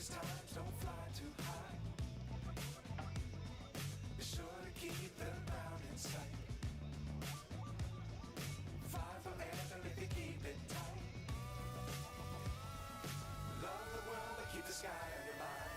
dangerous times, don't fly too high. Be sure to keep the ground in sight. Fly forever if you keep it tight. Love the world, but keep the sky on your mind.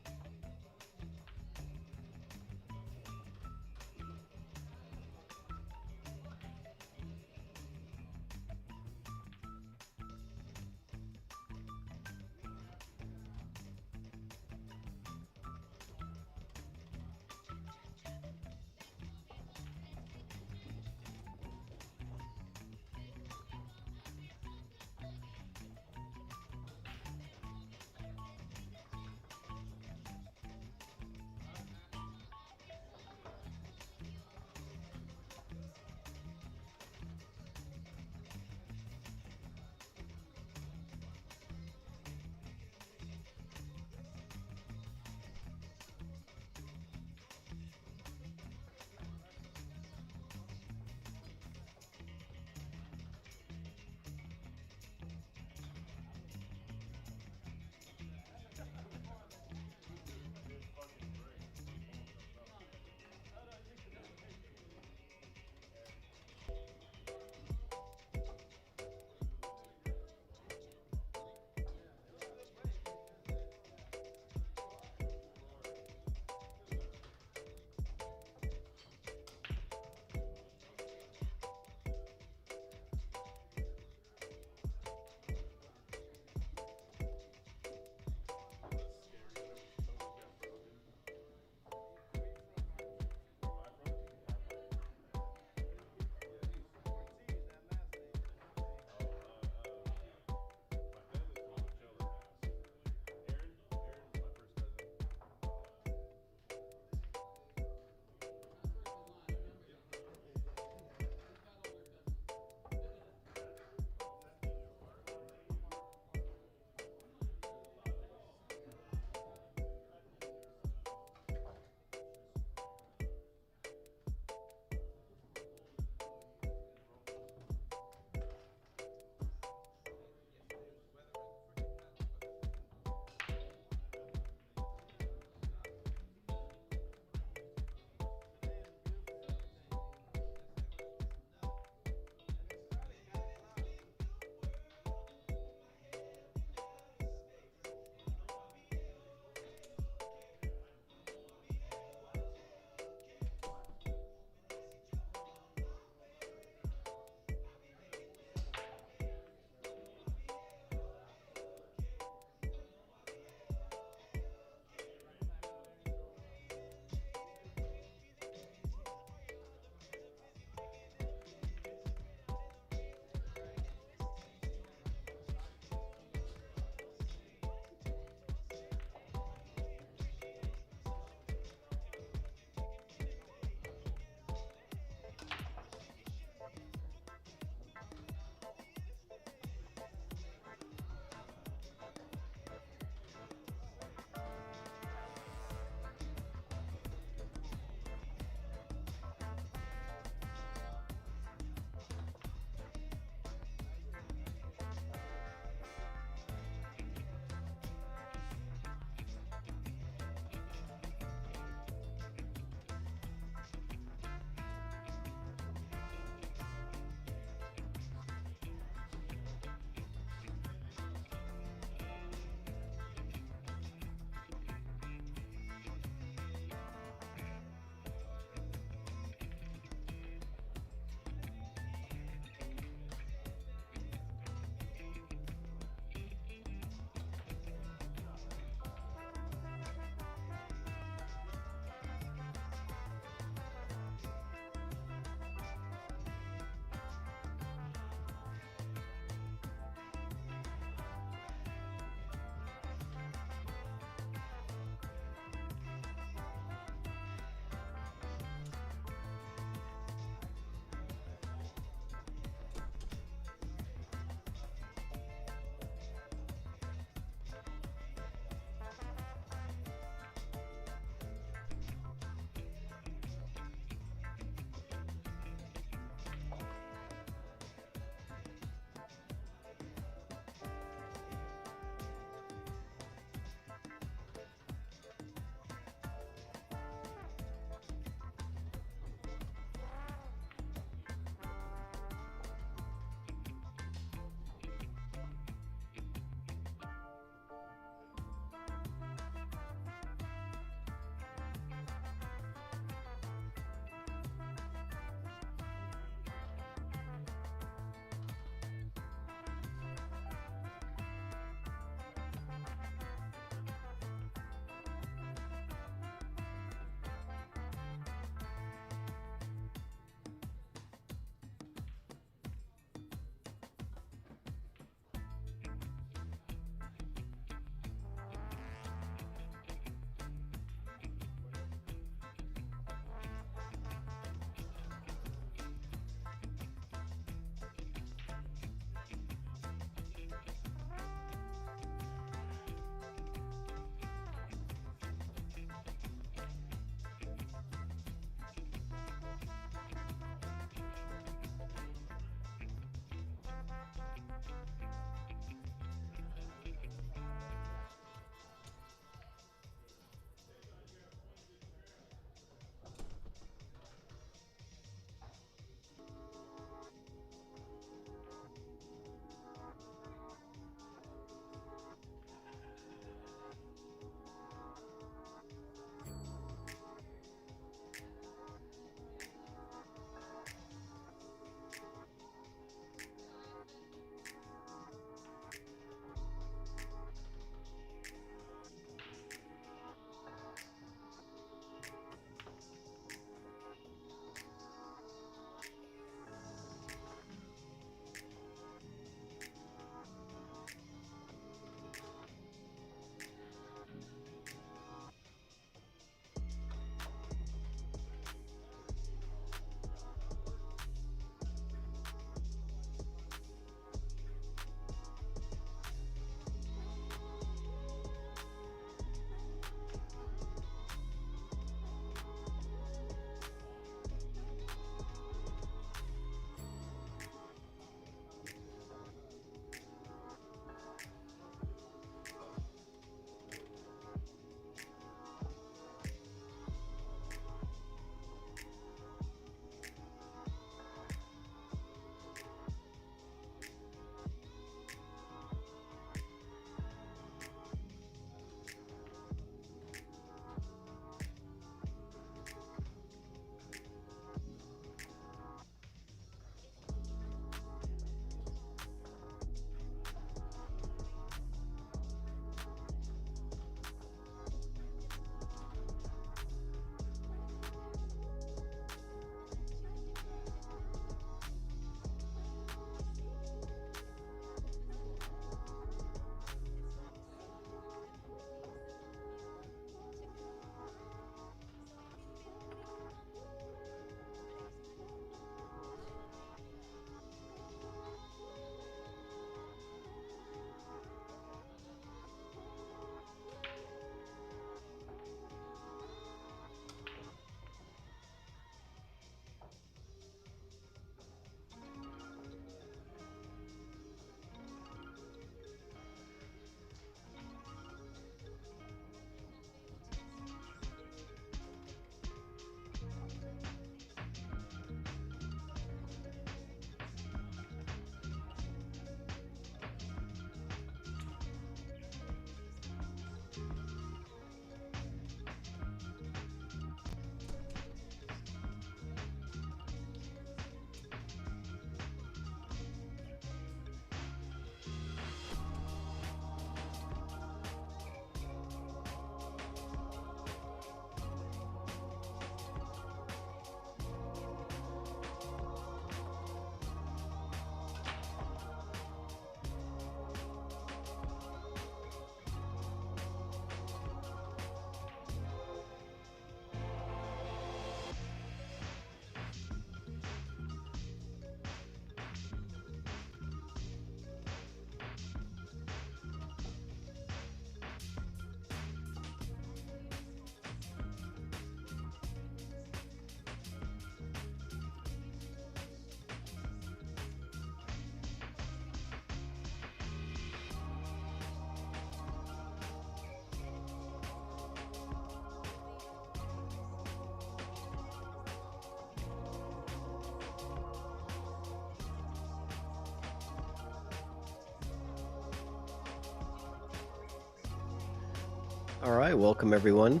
All right, welcome everyone.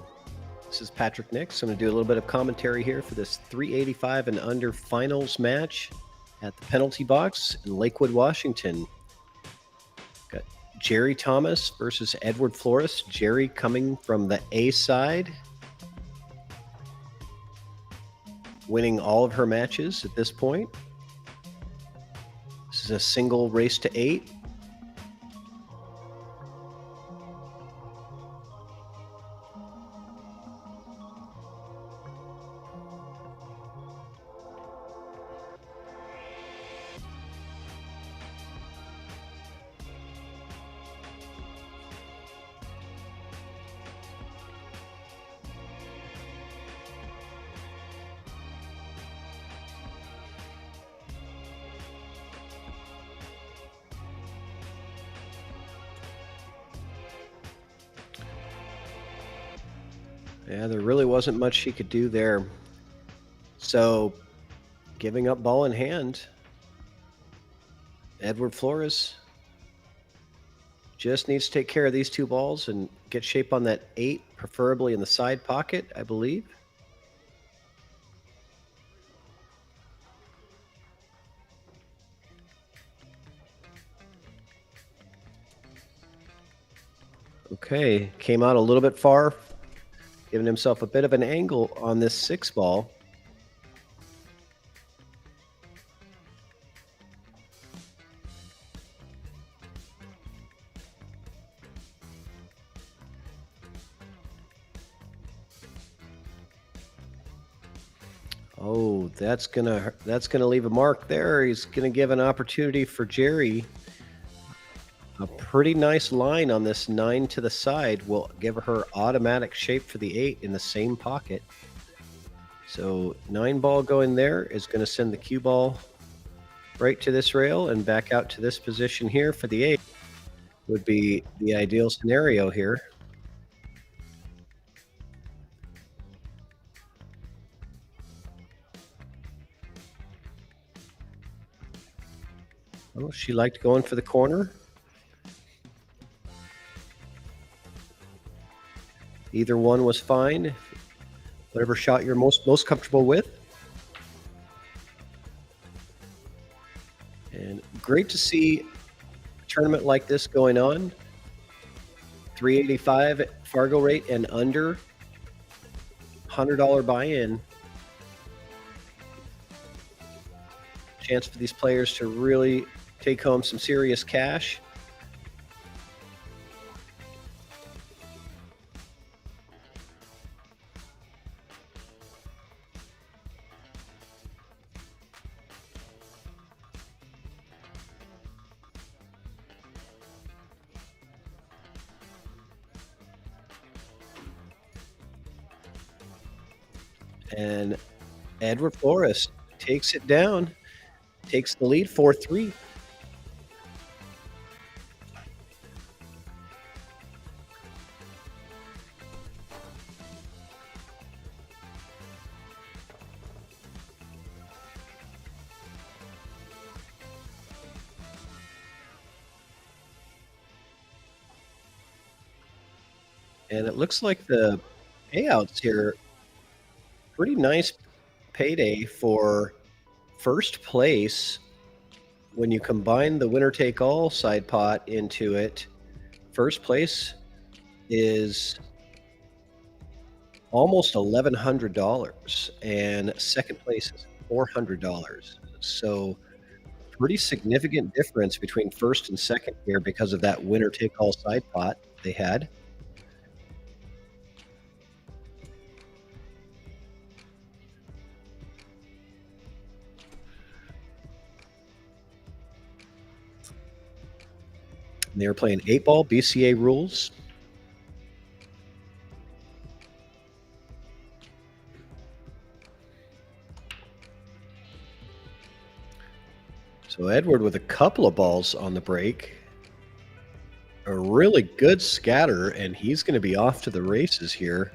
This is Patrick Nix. I'm going to do a little bit of commentary here for this 385 and under finals match at the penalty box in Lakewood, Washington. Got GERI Thomas versus Edward Flores. GERI coming from the A side, winning all of her matches at this point. This is a single race to 8. Yeah, there really wasn't much she could do there. So, giving up ball in hand, Edward Flores just needs to take care of these 2 balls and get shape on that 8, preferably in the side pocket, I believe. Okay, came out a little bit far, giving himself a bit of an angle on this 6 ball. Oh, that's gonna leave a mark there. He's gonna give an opportunity for GERI. A pretty nice line on this 9 to the side will give her automatic shape for the 8 in the same pocket. So 9 ball going there is going to send the cue ball right to this rail and back out to this position here for the 8. Would be the ideal scenario here. Oh, she liked going for the corner. Either one was fine. Whatever shot you're most comfortable with. And great to see a tournament like this going on. 385 at Fargo rate and under. $100 buy-in. Chance for these players to really take home some serious cash. And Edward Flores takes it down, takes the lead 4-3. And it looks like the payouts here, pretty nice payday for first place. When you combine the winner take all side pot into it, first place is almost $1,100 and second place is $400. So pretty significant difference between first and second here because of that winner take all side pot they had. They were playing 8-ball BCA rules. So Edward with a couple of balls on the break. A really good scatter, and he's going to be off to the races here.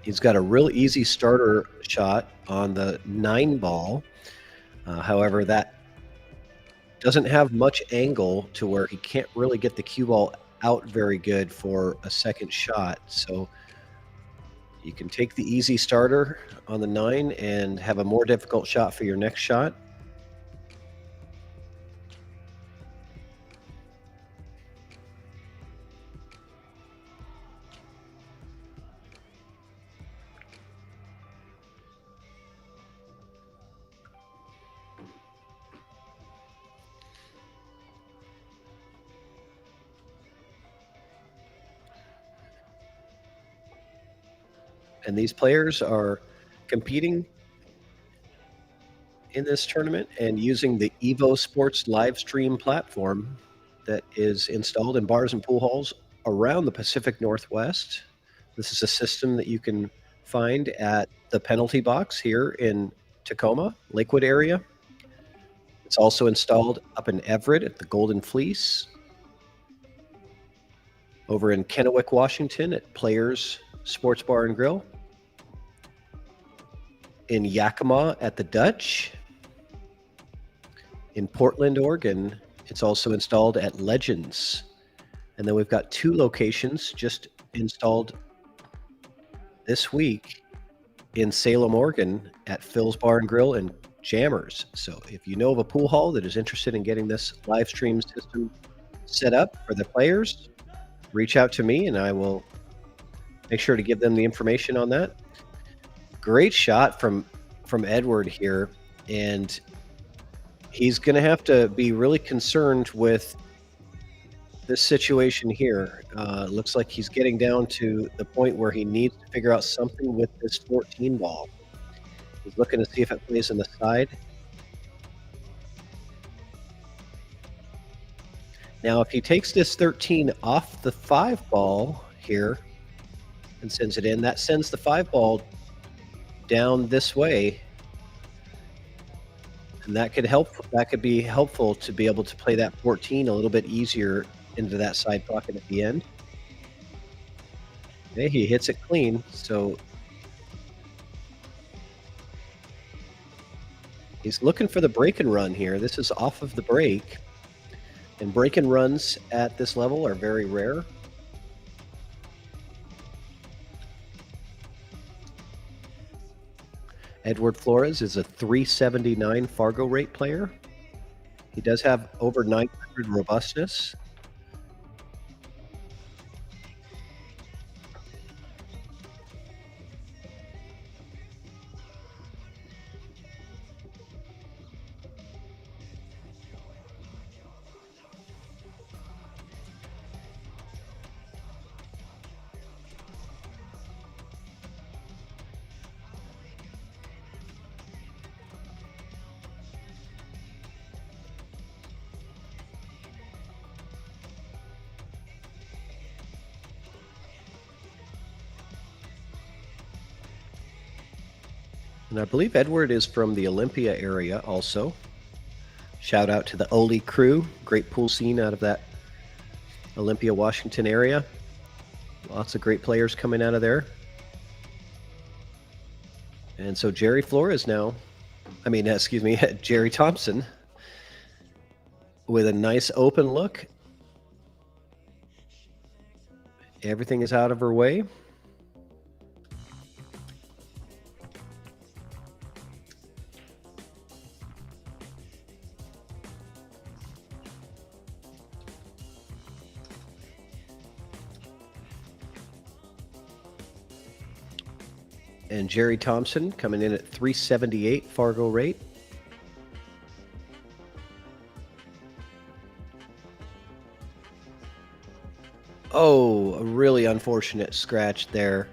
He's got a real easy starter shot on the 9 ball. However, that doesn't have much angle to where he can't really get the cue ball out very good for a second shot. So you can take the easy starter on the 9 and have a more difficult shot for your next shot. And these players are competing in this tournament and using the EvoSports live stream platform that is installed in bars and pool halls around the Pacific Northwest. This is a system that you can find at the penalty box here in Tacoma, Lakewood area. It's also installed up in Everett at the Golden Fleece, over in Kennewick, Washington at Players Sports Bar and Grill, in Yakima at the Dutch, in Portland, Oregon. It's also installed at Legends. And then we've got 2 locations just installed this week in Salem, Oregon at Phil's Bar and Grill and Jammers. So if you know of a pool hall that is interested in getting this live stream system set up for the players, reach out to me and I will make sure to give them the information on that. Great shot from Edward here, and he's going to have to be really concerned with this situation here. Looks like he's getting down to the point where he needs to figure out something with this 14 ball. He's looking to see if it plays on the side. Now, if he takes this 13 off the 5 ball here and sends it in, that sends the 5 ball down this way, and that could be helpful to be able to play that 14 a little bit easier into that side pocket at the end. Okay, he hits it clean, so he's looking for the break and run here. This is off of the break, and break and runs at this level are very rare. Edward Flores is a 379 Fargo rate player. He does have over 900 robustness. And I believe Edward is from the Olympia area also. Shout out to the Oli crew. Great pool scene out of that Olympia, Washington area. Lots of great players coming out of there. And so Jerry Thompson with a nice open look. Everything is out of her way. And Jerry Thompson coming in at 378 Fargo rate. Oh, a really unfortunate scratch there.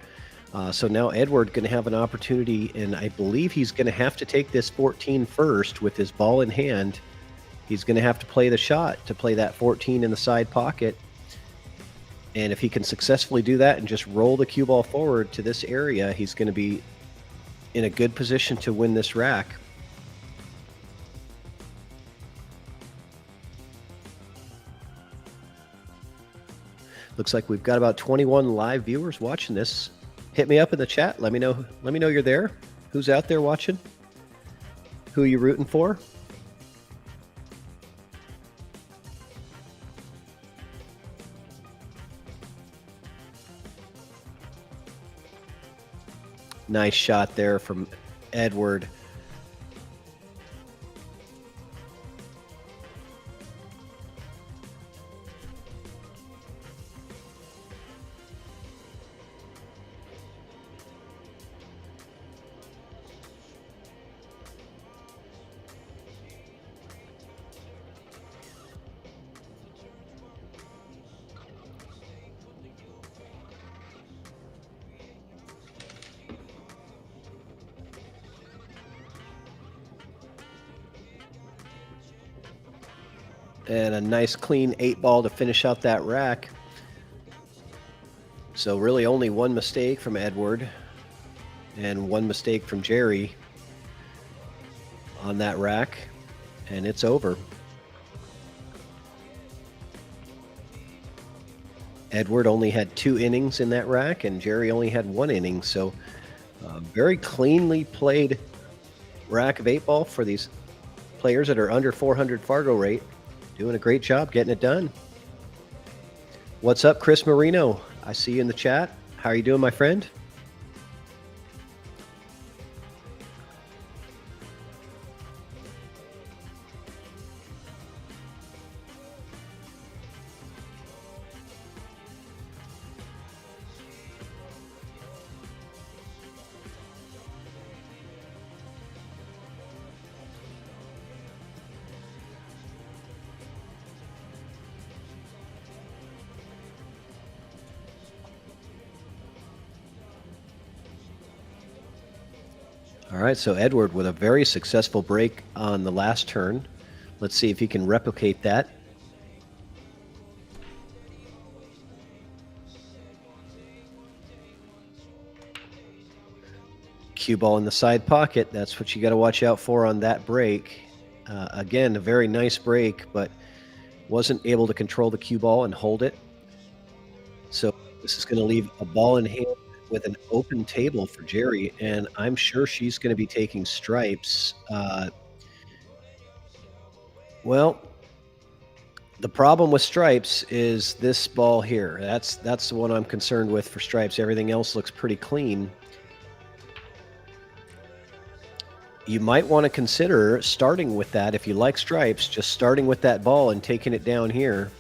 So now Edward going to have an opportunity, and I believe he's going to have to take this 14 first with his ball in hand. He's going to have to play the shot to play that 14 in the side pocket. And if he can successfully do that and just roll the cue ball forward to this area, he's going to be in a good position to win this rack. Looks like we've got about 21 live viewers watching this. Hit me up in the chat. Let me know you're there. Who's out there watching? Who are you rooting for? Nice shot there from Edward. And a nice clean 8-ball to finish out that rack. So really only one mistake from Edward and one mistake from GERI on that rack, and it's over. Edward only had 2 innings in that rack, and GERI only had 1 inning. So very cleanly played rack of 8-ball for these players that are under 400 Fargo rate. Doing a great job getting it done. What's up, Chris Marino? I see you in the chat. How are you doing, my friend? All right, so Edward with a very successful break on the last turn. Let's see if he can replicate that. Cue ball in the side pocket. That's what you got to watch out for on that break. Again, a very nice break, but wasn't able to control the cue ball and hold it. So this is going to leave a ball in hand with an open table for GERI, and I'm sure she's going to be taking stripes. Well, the problem with stripes is this ball here. That's the one I'm concerned with for stripes. Everything else looks pretty clean. You might want to consider starting with that. If you like stripes, just starting with that ball and taking it down here.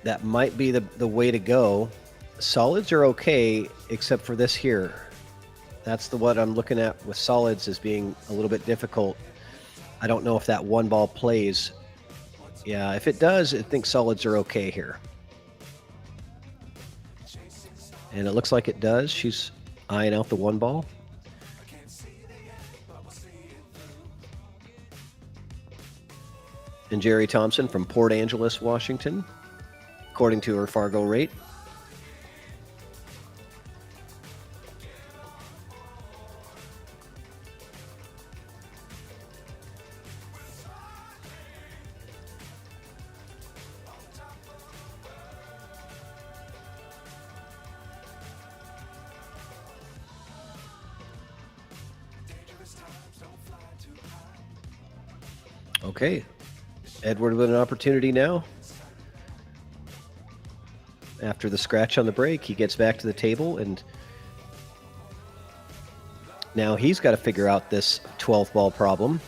That might be the way to go. Solids are okay, except for this here. That's the what I'm looking at with solids as being a little bit difficult. I don't know if that 1 ball plays. Yeah, if it does, I think solids are okay here. And it looks like it does. She's eyeing out the 1 ball. And GERI Thompson from Port Angeles, Washington, according to her Fargo rate. Okay, Edward with an opportunity now. After the scratch on the break, he gets back to the table, and now he's got to figure out this 12th ball problem.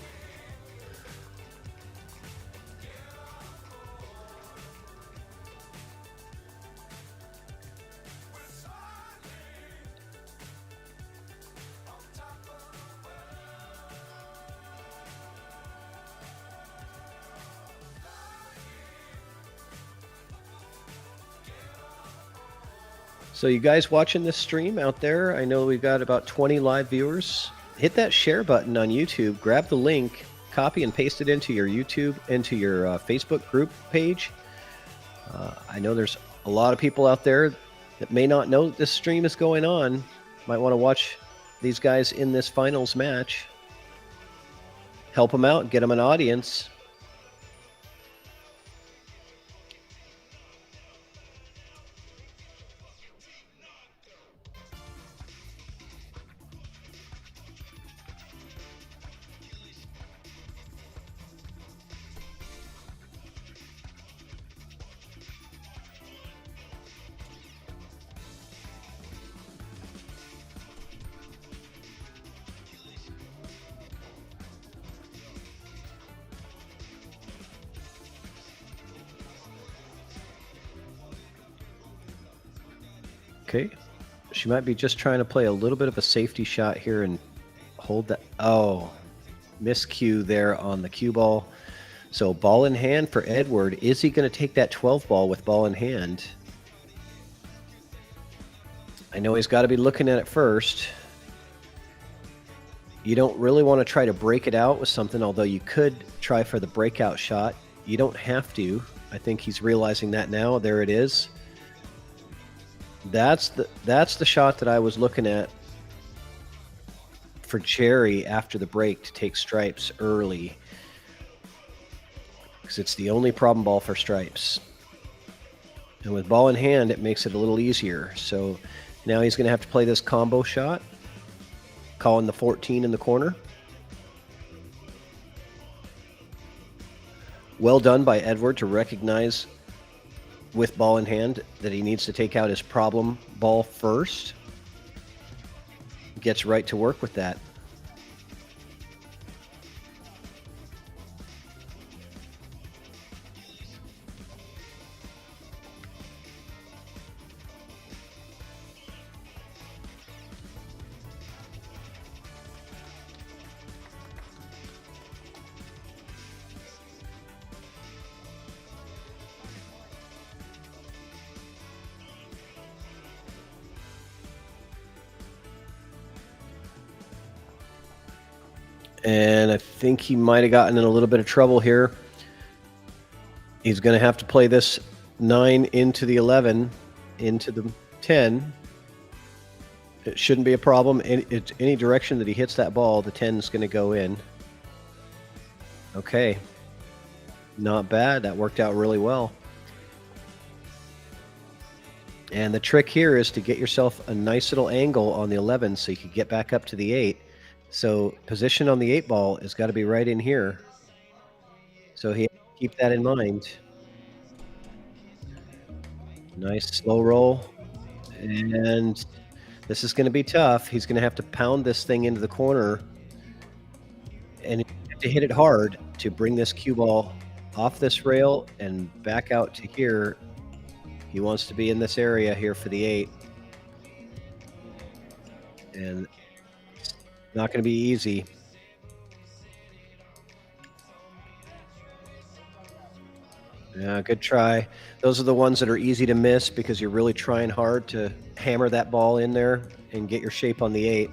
So you guys watching this stream out there, I know we've got about 20 live viewers. Hit that share button on YouTube, grab the link, copy and paste it into your YouTube, into your Facebook group page. I know there's a lot of people out there that may not know this stream is going on. Might want to watch these guys in this finals match. Help them out, get them an audience. Okay. She might be just trying to play a little bit of a safety shot here and hold that. Oh, miscue there on the cue ball. So ball in hand for Edward. Is he going to take that 12 ball with ball in hand? I know he's got to be looking at it first. You don't really want to try to break it out with something, although you could try for the breakout shot. You don't have to. I think he's realizing that now. There it is. That's the shot that I was looking at for GERI after the break to take stripes early, because it's the only problem ball for stripes. And with ball in hand, it makes it a little easier. So now he's going to have to play this combo shot, calling the 14 in the corner. Well done by Edward to recognize with ball in hand that he needs to take out his problem ball first. Gets right to work with that. And I think he might have gotten in a little bit of trouble here. He's going to have to play this 9 into the 11, into the 10. It shouldn't be a problem. Any direction that he hits that ball, the 10 is going to go in. Okay. Not bad. That worked out really well. And the trick here is to get yourself a nice little angle on the 11 so you can get back up to the 8. So position on the 8 ball has got to be right in here. So he keep that in mind. Nice slow roll. And this is going to be tough. He's going to have to pound this thing into the corner. And you have to hit it hard to bring this cue ball off this rail and back out to here. He wants to be in this area here for the 8. And it's not going to be easy. Yeah, good try. Those are the ones that are easy to miss because you're really trying hard to hammer that ball in there and get your shape on the 8.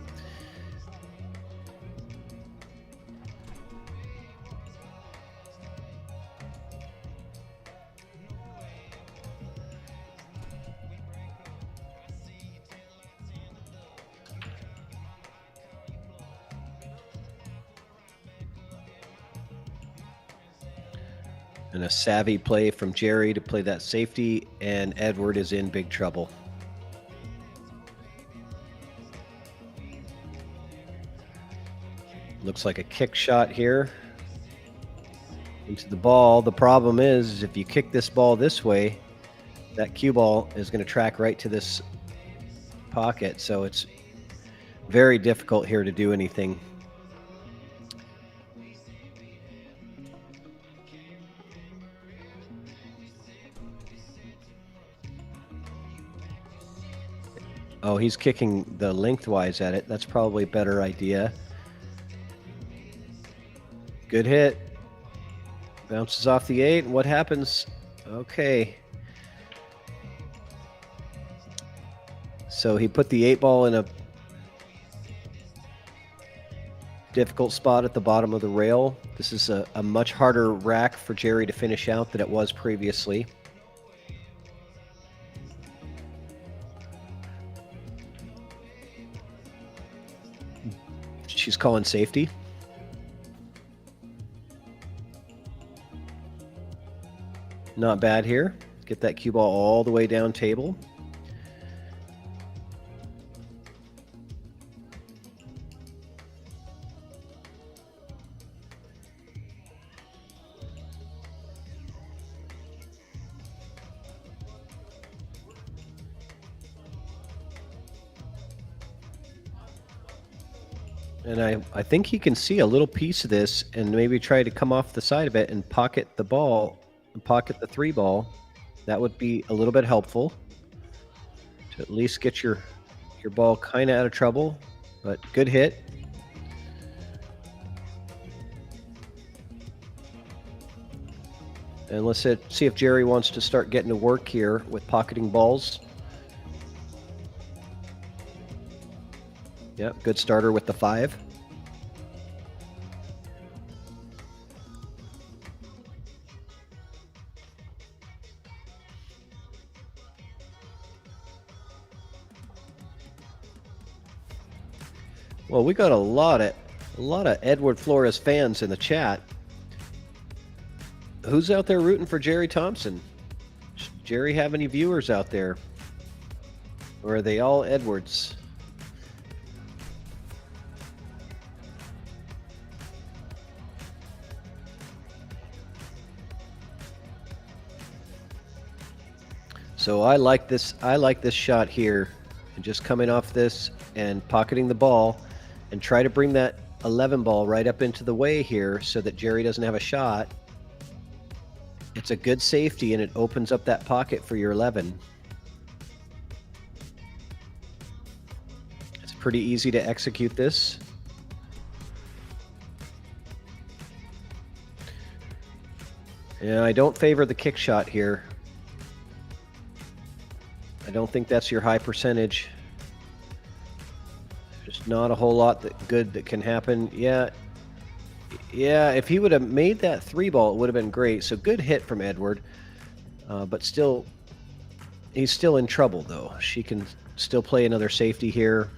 And a savvy play from GERI to play that safety, and Edward is in big trouble. Looks like a kick shot here into the ball. The problem is if you kick this ball this way, that cue ball is going to track right to this pocket. So it's very difficult here to do anything. Oh, he's kicking the lengthwise at it. That's probably a better idea. Good hit. Bounces off the 8. What happens? Okay. So he put the 8 ball in a difficult spot at the bottom of the rail. This is a much harder rack for GERI to finish out than it was previously. She's calling safety. Not bad here. Get that cue ball all the way down table. And I think he can see a little piece of this and maybe try to come off the side of it and pocket the ball, and pocket the 3 ball. That would be a little bit helpful to at least get your ball kind of out of trouble, but good hit. And let's see if GERI wants to start getting to work here with pocketing balls. Yep, good starter with the 5. Well, we got a lot of Edward Flores fans in the chat. Who's out there rooting for GERI Thompson? Does GERI have any viewers out there? Or are they all Edwards? So I like this shot here, and just coming off this and pocketing the ball and try to bring that 11 ball right up into the way here so that GERI doesn't have a shot. It's a good safety, and it opens up that pocket for your 11. It's pretty easy to execute this. Yeah, I don't favor the kick shot here. I don't think that's your high percentage. There's not a whole lot that can happen. Yeah, if he would have made that 3 ball, it would have been great. So good hit from Edward, but still, he's still in trouble though. She can still play another safety here.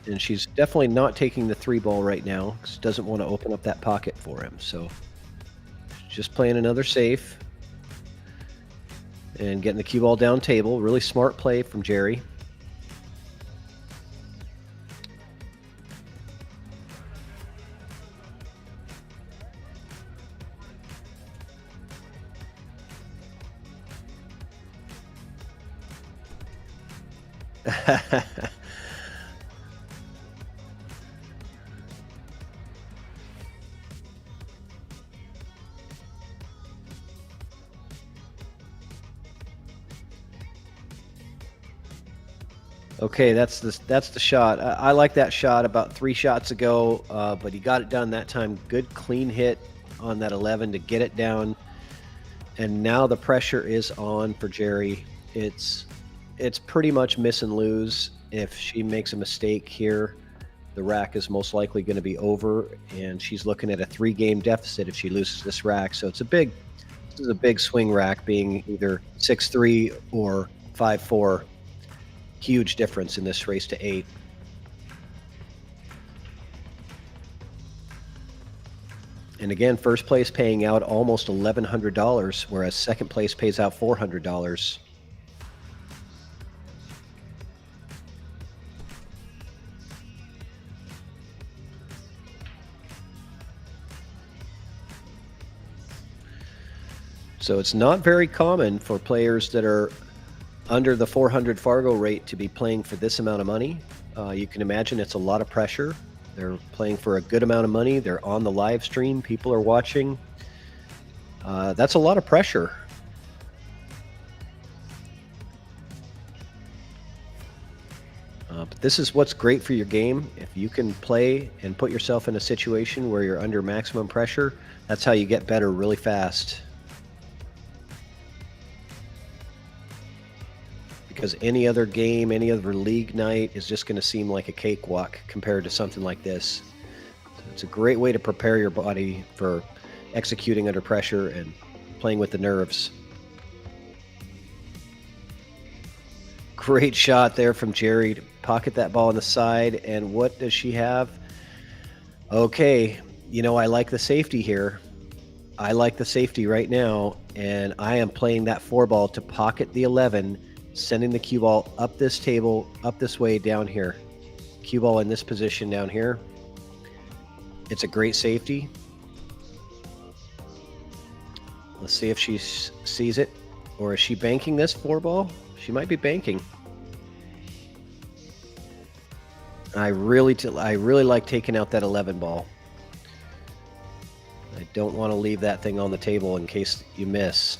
And she's definitely not taking the 3 ball right now because she doesn't want to open up that pocket for him. So just playing another safe and getting the cue ball down table. Really smart play from GERI. Okay, that's the shot. I like that shot about 3 shots ago, but he got it done that time. Good clean hit on that 11 to get it down. And now the pressure is on for GERI. It's pretty much miss and lose. If she makes a mistake here, the rack is most likely going to be over, and she's looking at a 3-game deficit if she loses this rack. So this is a big swing rack, being either 6-3 or 5-4. Huge difference in this race to 8. And again, first place paying out almost $1,100, whereas second place pays out $400. So it's not very common for players that are under the 400 Fargo rate to be playing for this amount of money. You can imagine it's a lot of pressure. They're playing for a good amount of money. They're on the live stream. People are watching. That's a lot of pressure. But this is what's great for your game. If you can play and put yourself in a situation where you're under maximum pressure, that's how you get better really fast. Because any other game, any other league night is just going to seem like a cakewalk compared to something like this. So it's a great way to prepare your body for executing under pressure and playing with the nerves. Great shot there from GERI to pocket that ball on the side. And what does she have? Okay, I like the safety here. I like the safety right now, and I am playing that 4 ball to pocket the 11, sending the cue ball up this table, up this way, down here. Cue ball in this position down here. It's a great safety. Let's see if she sees it. Or is she banking this 4 ball? She might be banking. I really like taking out that 11 ball. I don't want to leave that thing on the table in case you miss.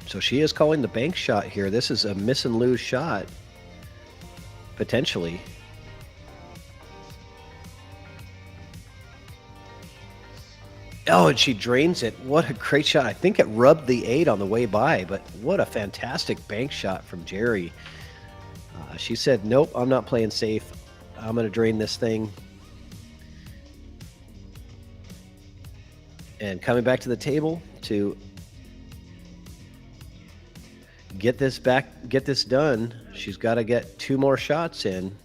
So she is calling the bank shot here. This is a miss and lose shot, potentially. Oh, and she drains it. What a great shot. I think it rubbed the 8 on the way by, but what a fantastic bank shot from GERI. She said, nope, I'm not playing safe. I'm going to drain this thing. And coming back to the table to get this done, she's got to get 2 more shots in.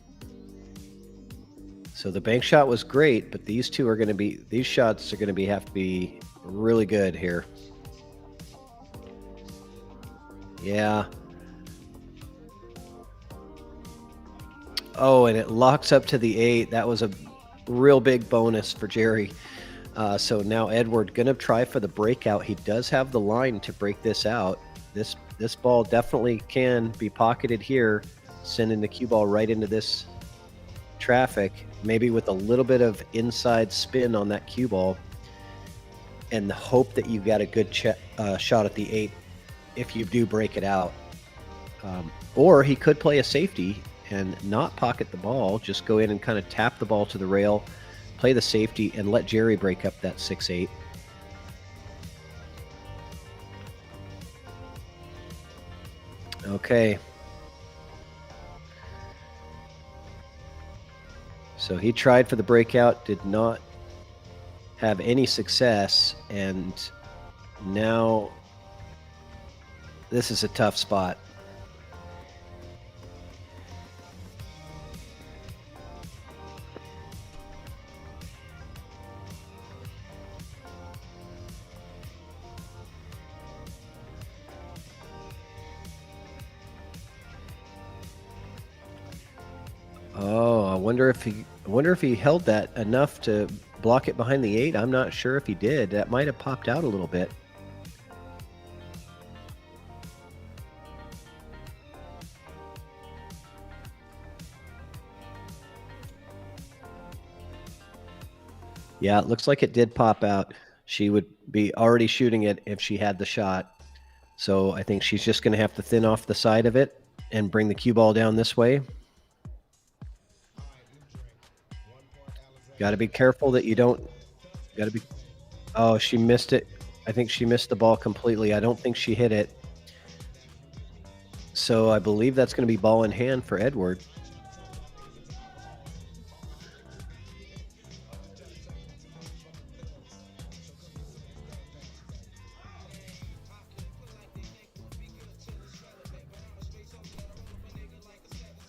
So the bank shot was great, but these shots are going to have to be really good here. Yeah. Oh, and it locks up to the 8. That was a real big bonus for GERI. So now Edward going to try for the breakout. He does have the line to break this out. This ball definitely can be pocketed here, sending the cue ball right into this traffic, maybe with a little bit of inside spin on that cue ball, and the hope that you got a good shot at the 8 if you do break it out. Or he could play a safety and not pocket the ball, just go in and kind of tap the ball to the rail, play the safety, and let GERI break up that 6-8. Okay. So he tried for the breakout, did not have any success, and now this is a tough spot. Oh, I wonder if he held that enough to block it behind the 8. I'm not sure if he did. That might have popped out a little bit. Yeah, it looks like it did pop out. She would be already shooting it if she had the shot. So I think she's just going to have to thin off the side of it and bring the cue ball down this way. Got to be careful that you don't. Got to be. Oh, she missed it. I think she missed the ball completely. I don't think she hit it. So I believe that's going to be ball in hand for Edward.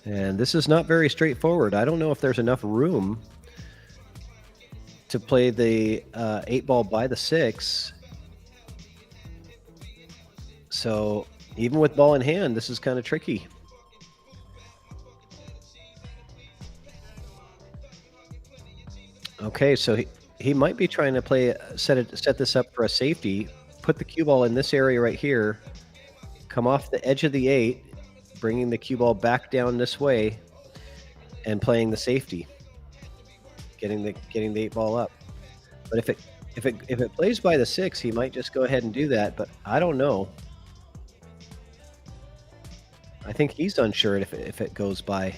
And this is not very straightforward. I don't know if there's enough room to play the 8 ball by the 6. So even with ball in hand, this is kind of tricky. Okay, so he might be trying to set this up for a safety. Put the cue ball in this area right here. Come off the edge of the 8, bringing the cue ball back down this way, and playing the safety. Getting the 8 ball up. But if it plays by the 6, he might just go ahead and do that. But I don't know. I think he's unsure if it goes by.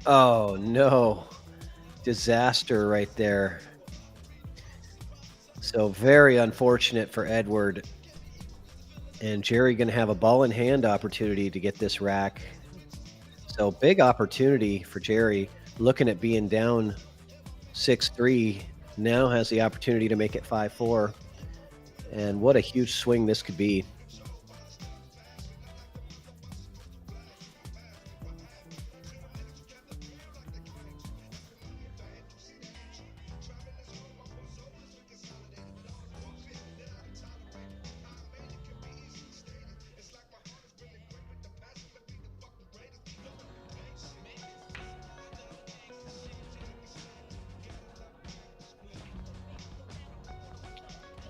Oh no, disaster right there. So very unfortunate for Edward. And GERI going to have a ball in hand opportunity to get this rack. So big opportunity for GERI, looking at being down 6-3, now has the opportunity to make it 5-4. And what a huge swing this could be.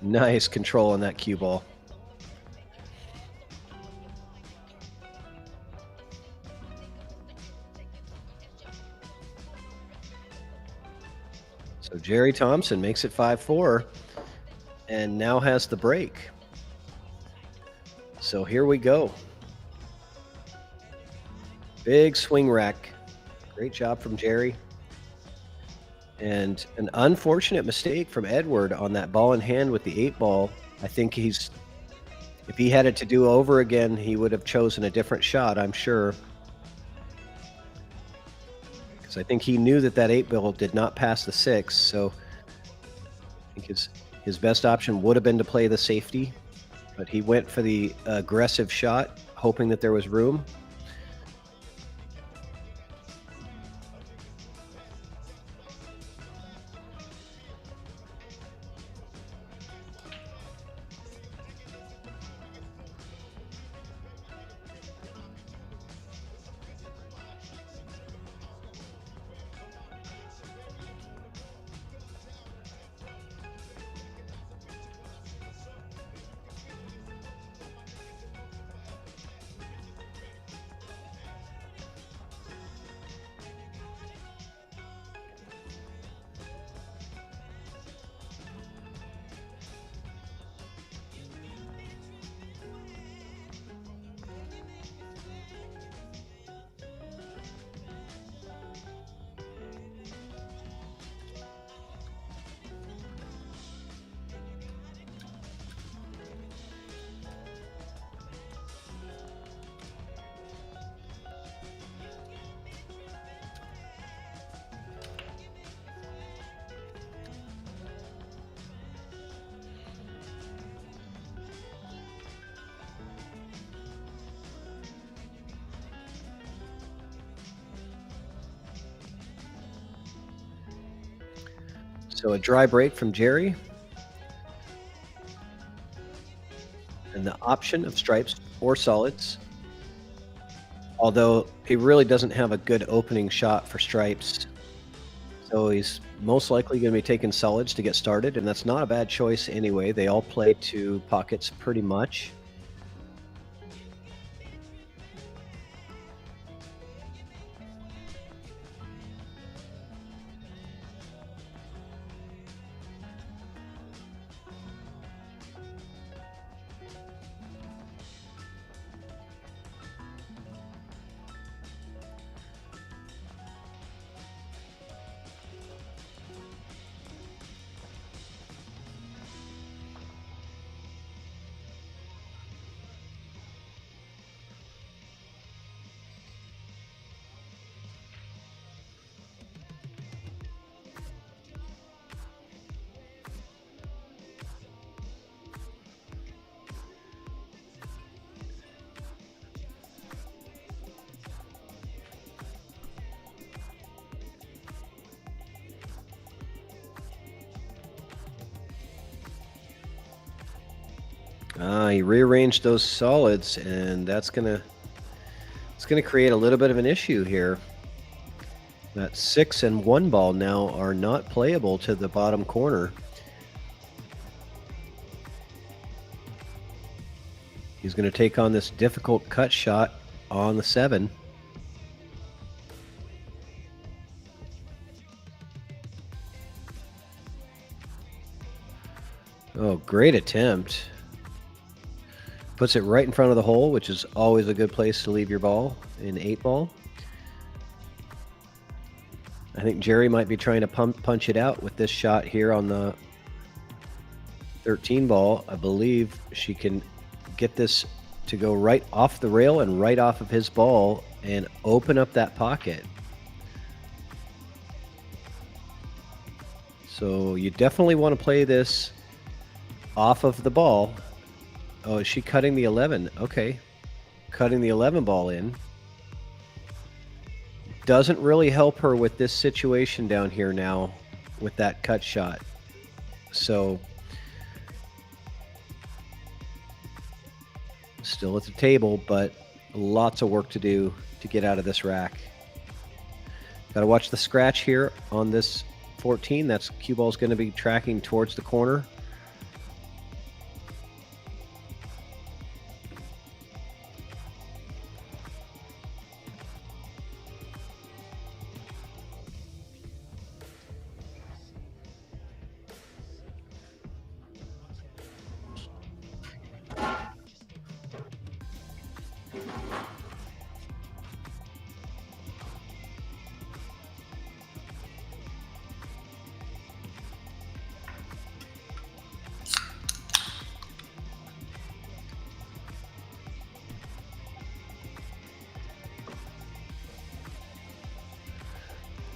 Nice control on that cue ball. Jerry Thompson makes it 5-4 and now has the break. So here we go. Big swing rack. Great job from Jerry. And an unfortunate mistake from Edward on that ball in hand with the 8-ball. I think if he had it to do over again, he would have chosen a different shot, I'm sure. Because I think he knew that 8-ball did not pass the 6, so I think his best option would have been to play the safety, but he went for the aggressive shot, hoping that there was room. So a dry break from Jerry. And the option of stripes or solids. Although he really doesn't have a good opening shot for stripes. So he's most likely going to be taking solids to get started, and that's not a bad choice anyway. They all play to pockets pretty much. He rearranged those solids, and it's gonna create a little bit of an issue here. That 6 and 1 ball now are not playable to the bottom corner. He's going to take on this difficult cut shot on the 7. Oh, great attempt. Puts it right in front of the hole, which is always a good place to leave your ball in 8-ball. I think Jerry might be trying to punch it out with this shot here on the 13 ball. I believe she can get this to go right off the rail and right off of his ball and open up that pocket. So you definitely want to play this off of the ball. Oh, is she cutting the 11? Okay. Cutting the 11 ball in. Doesn't really help her with this situation down here now with that cut shot. So still at the table, but lots of work to do to get out of this rack. Got to watch the scratch here on this 14. That's cue ball's going to be tracking towards the corner.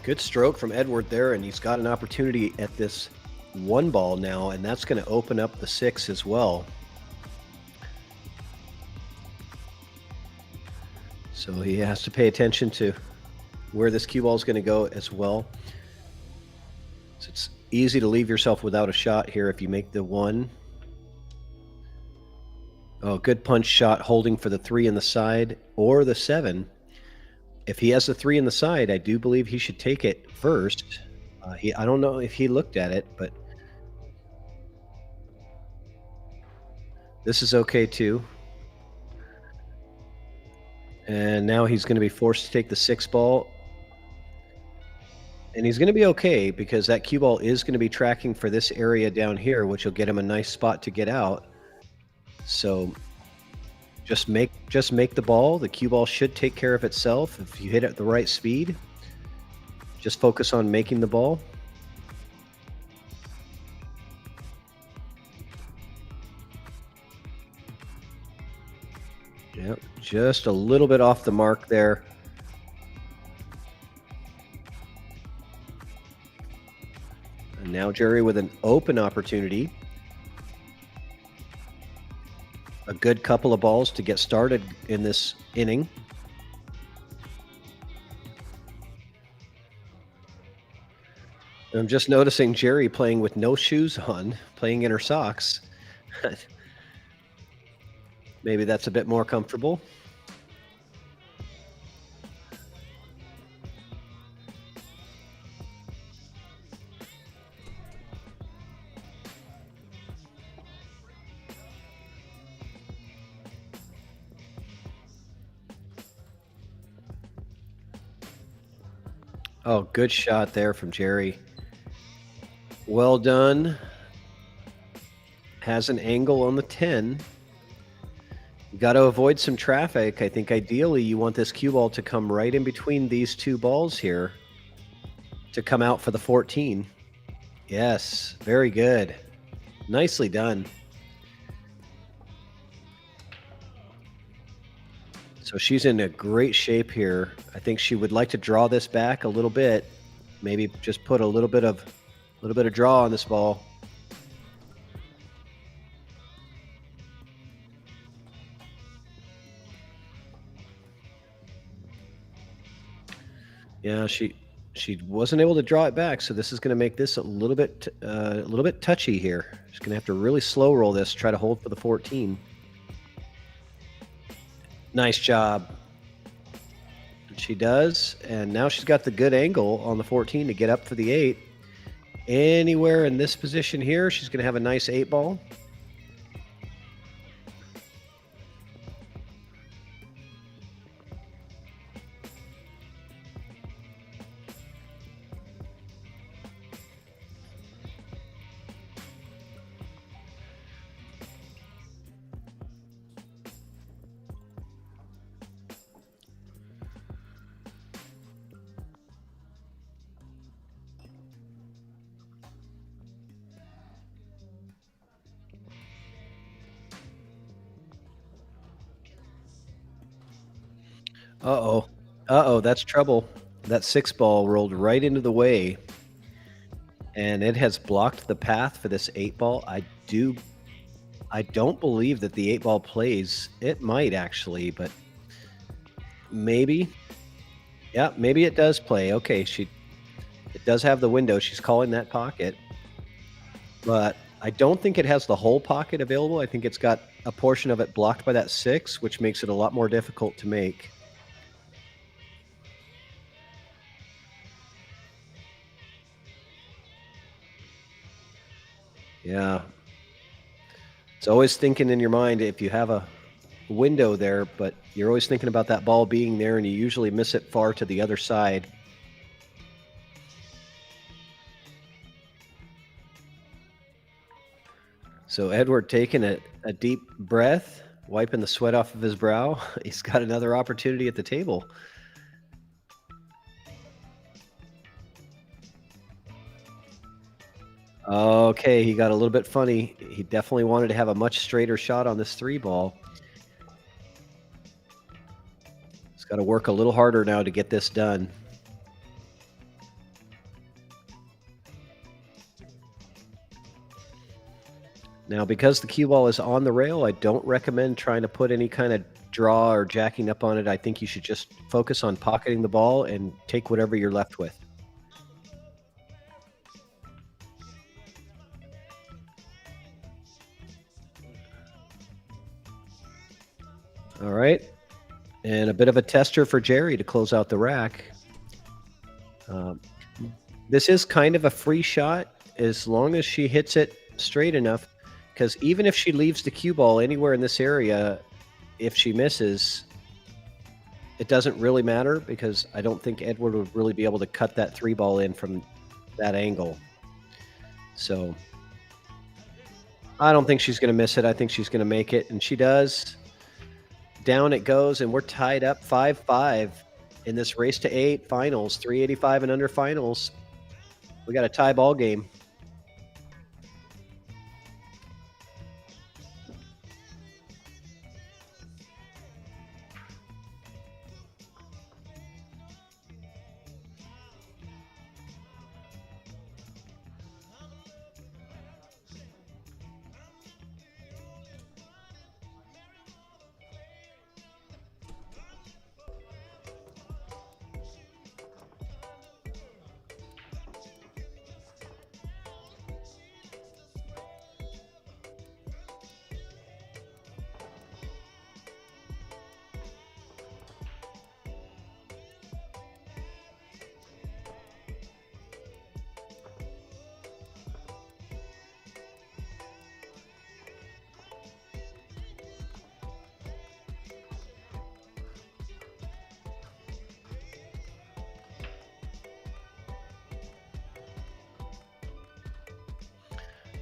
Good stroke from Edward there, and he's got an opportunity at this one ball now, and that's going to open up the 6 as well. So he has to pay attention to where this cue ball is going to go as well. So it's easy to leave yourself without a shot here if you make the 1. Oh, good punch shot, holding for the 3 in the side or the 7. If he has the 3 in the side, I do believe he should take it first. I don't know if he looked at it, but this is okay too. And now he's going to be forced to take the 6 ball. And he's going to be okay because that cue ball is going to be tracking for this area down here, which will get him a nice spot to get out. So just make the ball. The cue ball should take care of itself if you hit it at the right speed. Just focus on making the ball. Yep, just a little bit off the mark there. And now GERI with an open opportunity. A good couple of balls to get started in this inning. I'm just noticing GERI playing with no shoes on, playing in her socks. Maybe that's a bit more comfortable. Oh, good shot there from GERI. Well done. Has an angle on the 10. You got to avoid some traffic. I think ideally you want this cue ball to come right in between these 2 balls here to come out for the 14. Yes, very good. Nicely done. So she's in a great shape here. I think she would like to draw this back a little bit. Maybe just put a little bit of draw on this ball. Yeah, she wasn't able to draw it back, so this is going to make this a little bit touchy here. She's going to have to really slow roll this, try to hold for the 14. Nice job. She does, and now she's got the good angle on the 14 to get up for the 8. Anywhere in this position here, she's going to have a nice 8 ball. Uh-oh. Uh-oh, that's trouble. That 6 ball rolled right into the way, and it has blocked the path for this 8 ball. I don't believe that the 8 ball plays. It might actually, but maybe. Yeah, maybe it does play. Okay, it does have the window. She's calling that pocket. But I don't think it has the whole pocket available. I think it's got a portion of it blocked by that 6, which makes it a lot more difficult to make. Yeah. It's always thinking in your mind if you have a window there, but you're always thinking about that ball being there, and you usually miss it far to the other side. So Edward taking a deep breath, wiping the sweat off of his brow. He's got another opportunity at the table. Okay, he got a little bit funny. He definitely wanted to have a much straighter shot on this 3 ball. He's got to work a little harder now to get this done. Now, because the cue ball is on the rail, I don't recommend trying to put any kind of draw or jacking up on it. I think you should just focus on pocketing the ball and take whatever you're left with. All right. And a bit of a tester for GERI to close out the rack. This is kind of a free shot as long as she hits it straight enough, because even if she leaves the cue ball anywhere in this area, if she misses, it doesn't really matter, because I don't think Edward would really be able to cut that 3-ball in from that angle. So I don't think she's going to miss it. I think she's going to make it, and she does. Down it goes, and we're tied up 5-5 in this race to 8 finals, 385 and under finals. We got a tie ball game.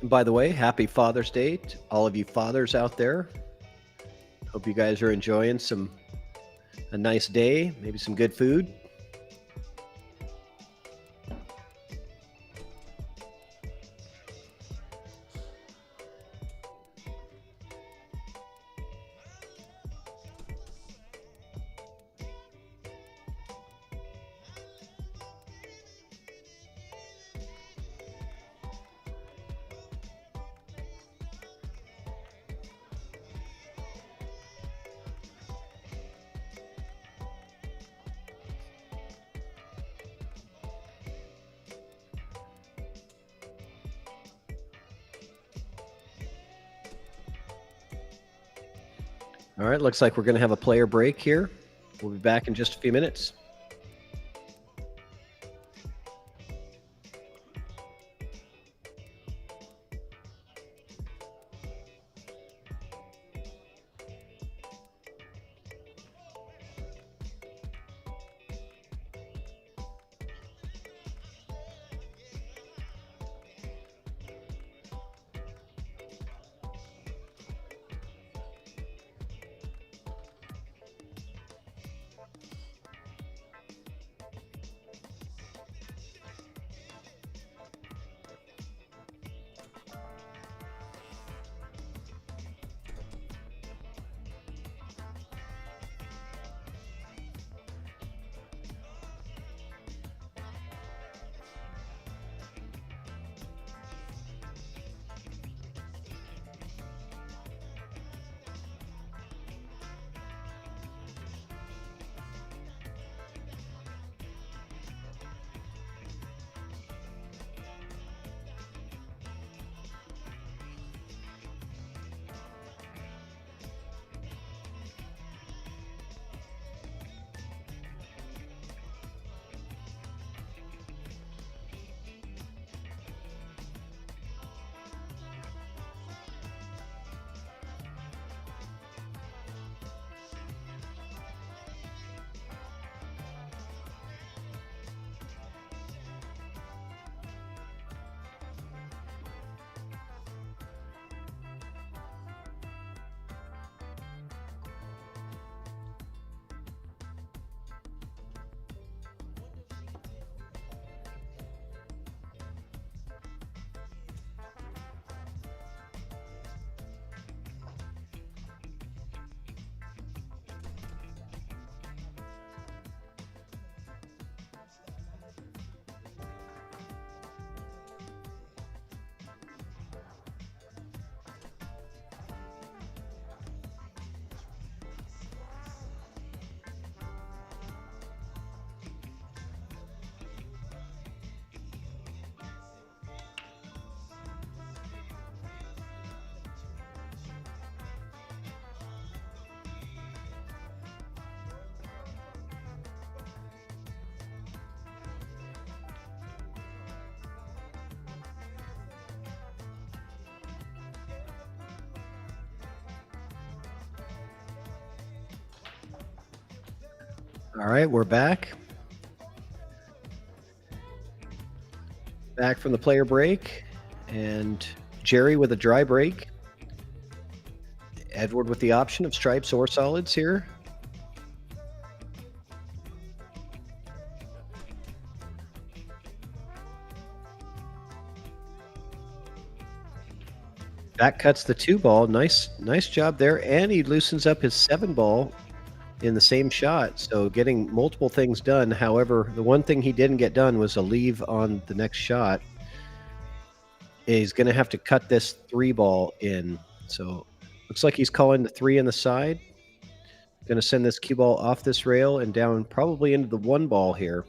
And by the way, happy Father's Day to all of you fathers out there. Hope you guys are enjoying a nice day, maybe some good food. All right, looks like we're going to have a player break here. We'll be back in just a few minutes. All right, we're back. Back from the player break. And Jerry with a dry break. Edward with the option of stripes or solids here. That cuts the 2 ball. Nice job there. And he loosens up his 7 ball in the same shot. So getting multiple things done. However, the one thing he didn't get done was a leave on the next shot. He's going to have to cut this 3 ball in. So looks like he's calling the 3 on the side. Going to send this cue ball off this rail and down probably into the 1 ball here.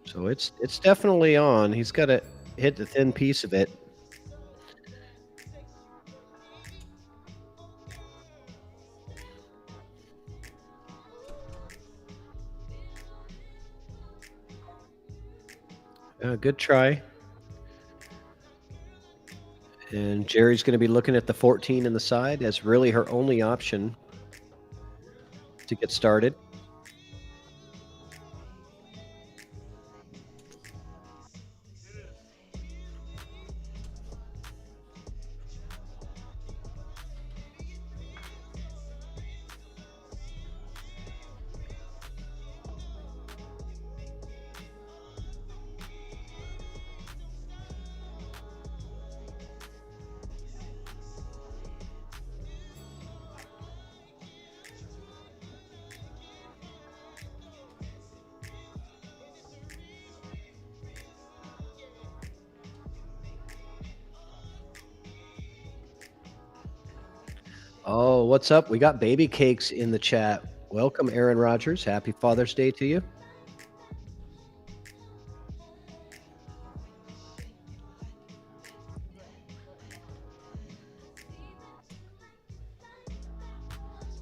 So it's definitely on. He's got to hit the thin piece of it. Good try. And Jerry's going to be looking at the 14 in the side as really her only option to get started. Oh, what's up? We got baby cakes in the chat. Welcome, Aaron Rogers. Happy Father's Day to you.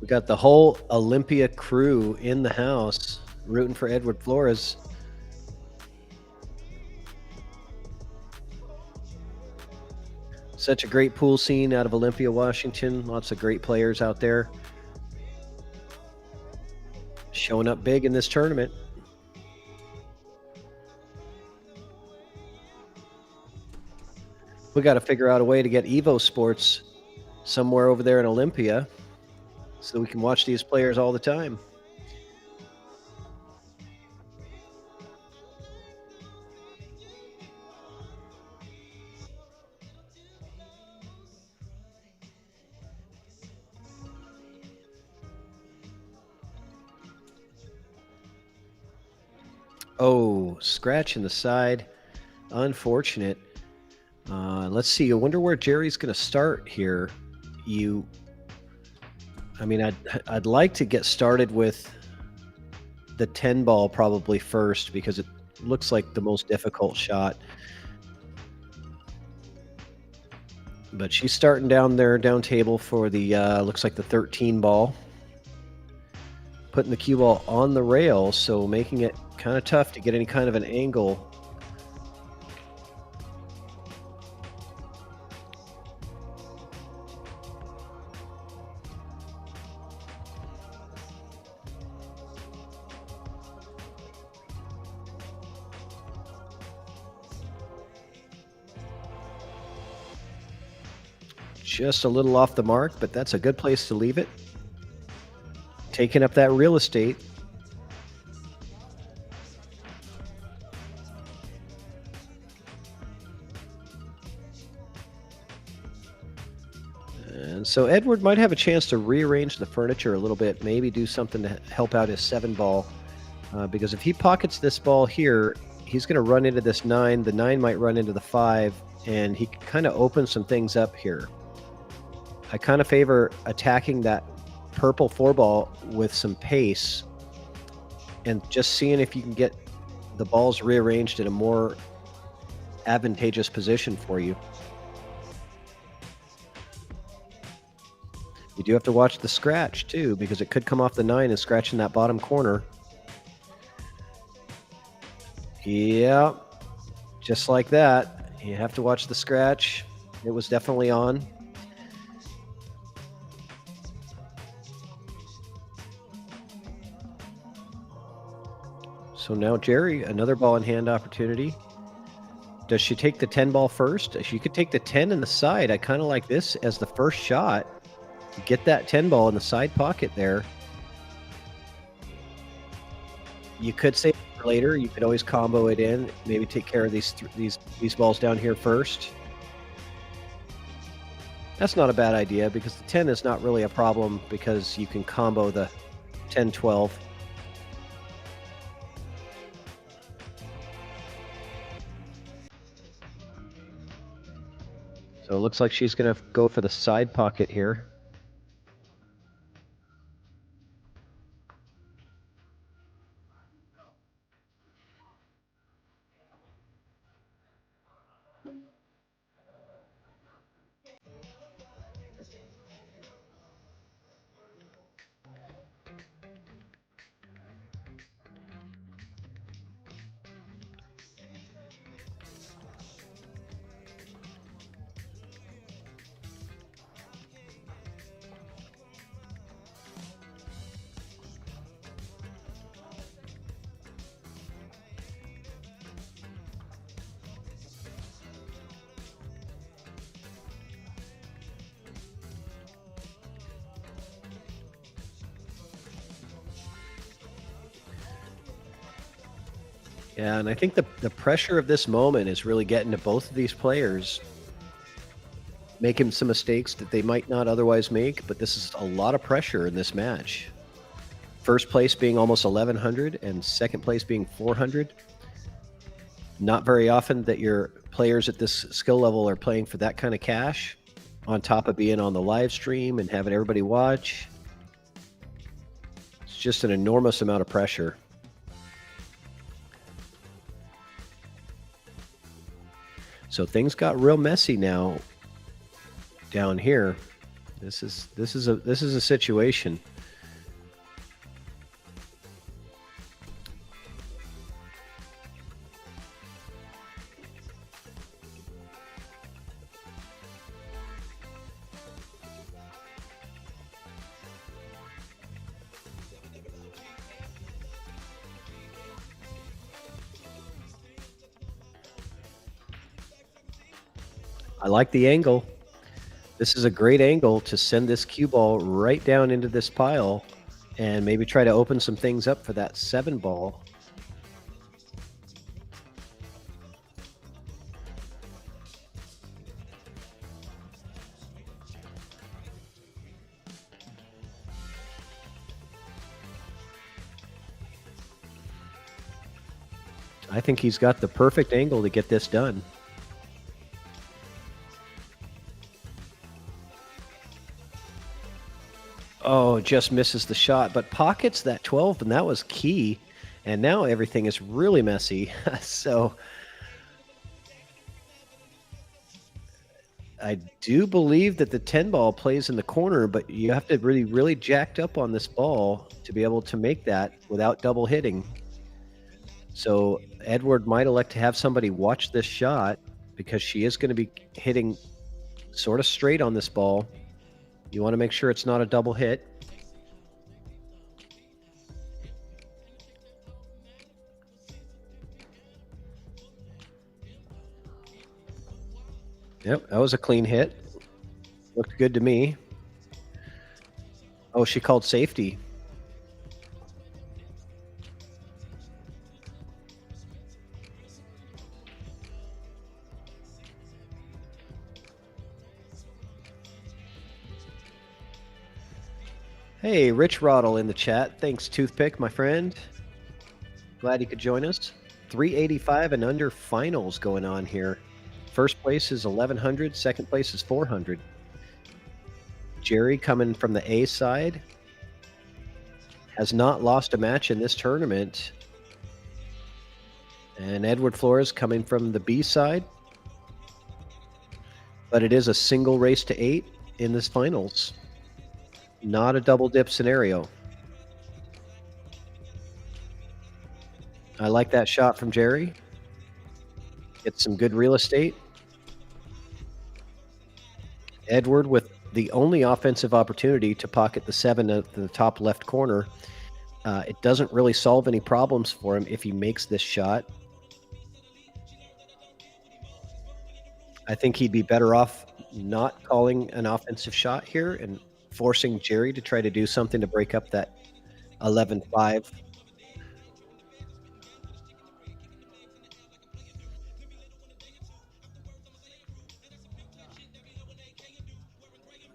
We got the whole Olympia crew in the house rooting for Edward Flores. Such a great pool scene out of Olympia, Washington. Lots of great players out there showing up big in this tournament. We got to figure out a way to get EvoSports somewhere over there in Olympia so we can watch these players all the time. Oh, scratch in the side. Unfortunate. Let's see. I wonder where Jerry's going to start here. I mean, I'd like to get started with the 10 ball probably first because it looks like the most difficult shot. But she's starting down there, down table for the, looks like the 13 ball. Putting the cue ball on the rail, so making it kind of tough to get any kind of an angle. Just a little off the mark, but that's a good place to leave it. Taking up that real estate. And so Edward might have a chance to rearrange the furniture a little bit, maybe do something to help out his 7 ball. Because if he pockets this ball here, he's going to run into this 9. The 9 might run into the 5, and he can kind of open some things up here. I kind of favor attacking that purple 4 ball with some pace and just seeing if you can get the balls rearranged in a more advantageous position for you. You do have to watch the scratch too, because it could come off the 9 and scratch in that bottom corner. Yeah, just like that. You have to watch the scratch. It was definitely on. So now Jerry, another ball in hand opportunity. Does she take the 10 ball first? She could take the 10 in the side. I kind of like this as the first shot. Get that 10 ball in the side pocket there. You could save it for later. You could always combo it in. Maybe take care of these balls down here first. That's not a bad idea because the 10 is not really a problem because you can combo the 10, 12. So it looks like she's going to go for the side pocket here. Yeah, and I think the pressure of this moment is really getting to both of these players, making some mistakes that they might not otherwise make, but this is a lot of pressure in this match. First place being almost 1,100 and second place being 400. Not very often that your players at this skill level are playing for that kind of cash, on top of being on the live stream and having everybody watch. It's just an enormous amount of pressure. So things got real messy now down here. This is a situation. I like the angle. This is a great angle to send this cue ball right down into this pile and maybe try to open some things up for that 7 ball. I think he's got the perfect angle to get this done. Oh, just misses the shot, but pockets that 12, and that was key. And now everything is really messy. So I do believe that the 10 ball plays in the corner, but you have to really jacked up on this ball to be able to make that without double hitting. So Edward might elect to have somebody watch this shot because she is going to be hitting sort of straight on this ball. You want to make sure it's not a double hit. Yep, that was a clean hit. Looked good to me. Oh, she called safety. Hey, Rich Roddle in the chat. Thanks, Toothpick, my friend. Glad you could join us. 385 and under finals going on here. First place is 1,100. Second place is 400. Jerry coming from the A side. Has not lost a match in this tournament. And Edward Flores coming from the B side. But it is a single race to 8 in this finals. Not a double dip scenario. I like that shot from Jerry. Get some good real estate. Edward with the only offensive opportunity to pocket the 7 at the top left corner. It doesn't really solve any problems for him if he makes this shot. I think he'd be better off not calling an offensive shot here and forcing GERI to try to do something to break up that 11-5.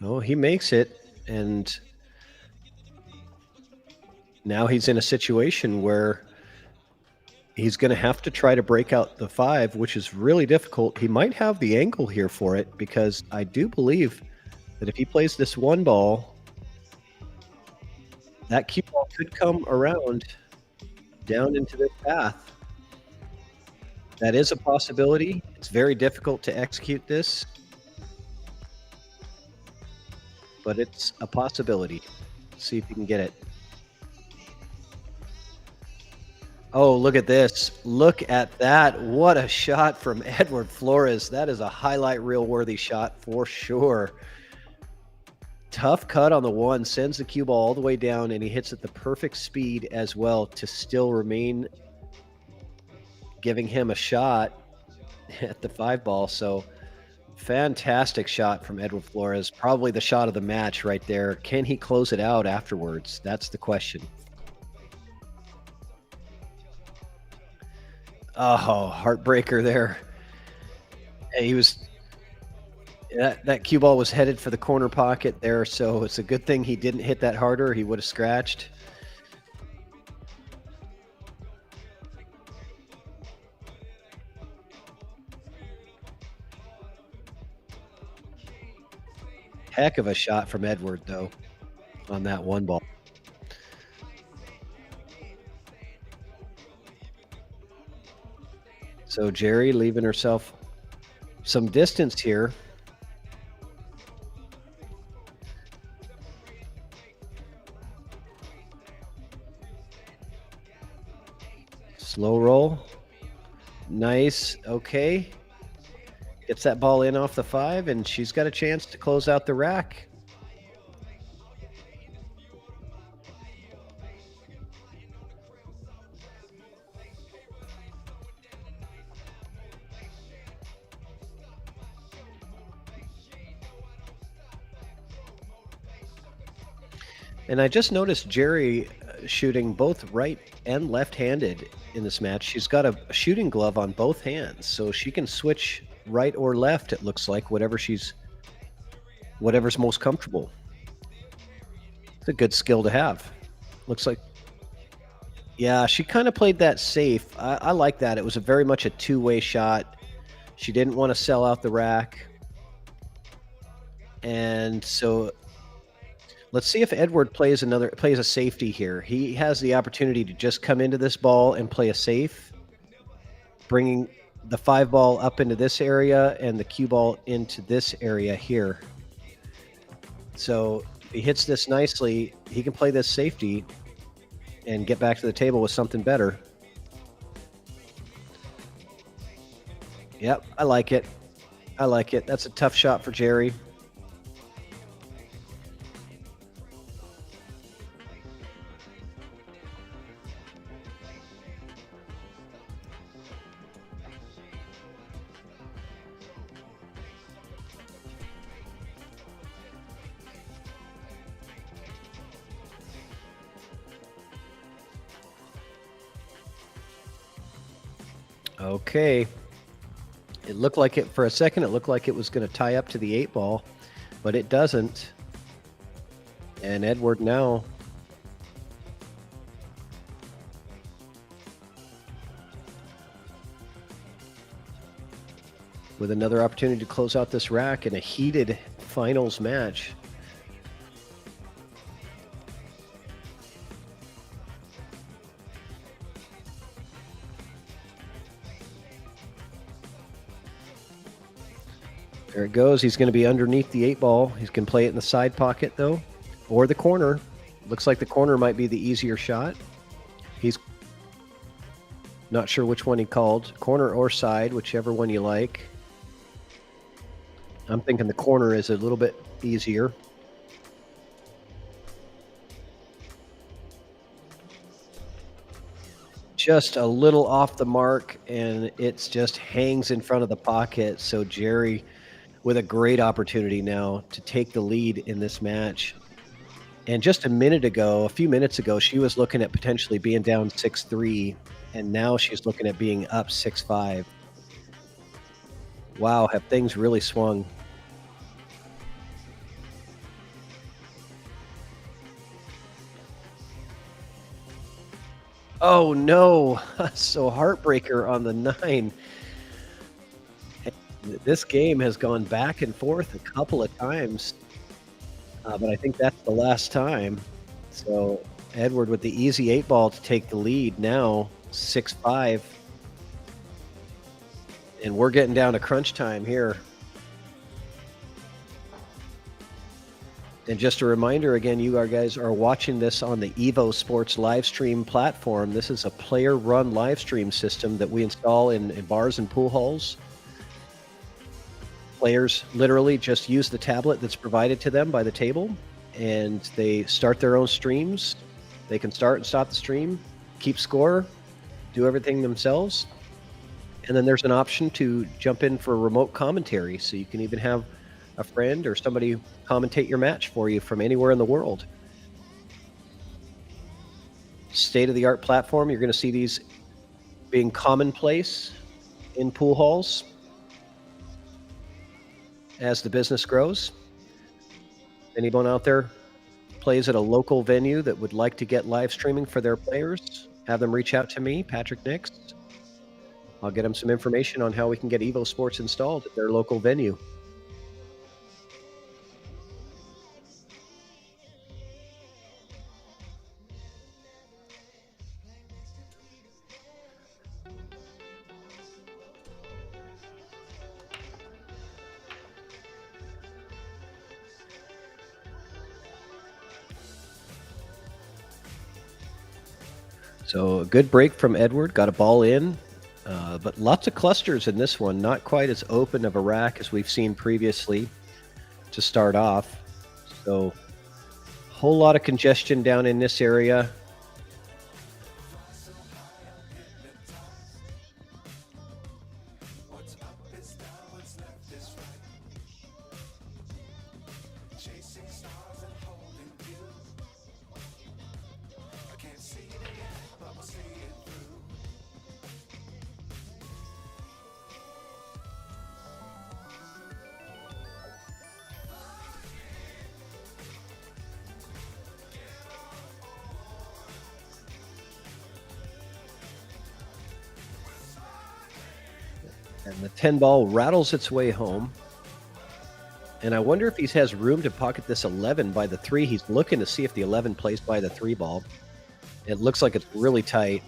Oh, he makes it, and now he's in a situation where he's going to have to try to break out the 5, which is really difficult. He might have the angle here for it, because I do believe that if he plays this 1 ball, that cue ball could come around down into this path. That is a possibility. It's very difficult to execute this, but it's a possibility. See if you can get it. Oh, look at this. Look at that. What a shot from Edward Flores. That is a highlight reel worthy shot for sure. Tough cut on the 1, sends the cue ball all the way down, and he hits at the perfect speed as well to still remain giving him a shot at the 5 ball. So fantastic shot from Edward Flores. Probably the shot of the match right there. Can he close it out afterwards? That's the question. Oh, heartbreaker there. He was that cue ball was headed for the corner pocket there, so it's a good thing he didn't hit that harder. He would have scratched. Heck of a shot from Edward, though, on that 1 ball. So GERI leaving herself some distance here. Slow roll. Nice. Okay. Gets that ball in off the 5, and she's got a chance to close out the rack. And I just noticed GERI shooting both right and left-handed in this match. She's got a shooting glove on both hands, so she can switch right or left, it looks like, whatever's most comfortable. It's a good skill to have. Looks like, yeah, she kind of played that safe. I like that. It was very much a two-way shot. She didn't want to sell out the rack. And so let's see if Edward plays a safety here. He has the opportunity to just come into this ball and play a safe, bringing the 5 ball up into this area and the cue ball into this area here. So if he hits this nicely, he can play this safety and get back to the table with something better. Yep, I like it. I like it. That's a tough shot for GERI. Okay. It looked like it for a second. It looked like it was going to tie up to the 8 ball, but it doesn't. And Edward now with another opportunity to close out this rack in a heated finals match. There it goes. He's going to be underneath the 8 ball. He's going to play it in the side pocket, though, or the corner. Looks like the corner might be the easier shot. He's not sure which one he called, corner or side, whichever one you like. I'm thinking the corner is a little bit easier. just a little off the mark, and it's just hangs in front of the pocket. So Jerry with a great opportunity now to take the lead in this match. And just a few minutes ago, she was looking at potentially being down 6-3, and now she's looking at being up 6-5. Wow, have things really swung? Oh no, so heartbreaker on the 9. This game has gone back and forth a couple of times, but I think that's the last time. So Edward with the easy 8 ball to take the lead now, 6-5. And we're getting down to crunch time here. And just a reminder again, you guys are watching this on the EvoSports live stream platform. This is a player-run live stream system that we install in bars and pool halls. Players literally just use the tablet that's provided to them by the table, and they start their own streams. They can start and stop the stream, keep score, do everything themselves. And then there's an option to jump in for remote commentary, so you can even have a friend or somebody commentate your match for you from anywhere in the world. State-of-the-art platform. You're going to see these being commonplace in pool halls as the business grows. Anyone out there plays at a local venue that would like to get live streaming for their players, have them reach out to me, Patrick Nix. I'll get them some information on how we can get EvoSports installed at their local venue. So a good break from Edward, got a ball in, but lots of clusters in this one. Not quite as open of a rack as we've seen previously to start off. So whole lot of congestion down in this area. What's up is down, what's left is right. Chasing stars and holding you. I can't see it yet, but we'll see it through. And the 10 ball rattles its way home. And I wonder if he has room to pocket this 11 by the 3. He's looking to see if the 11 plays by the 3 ball. It looks like it's really tight.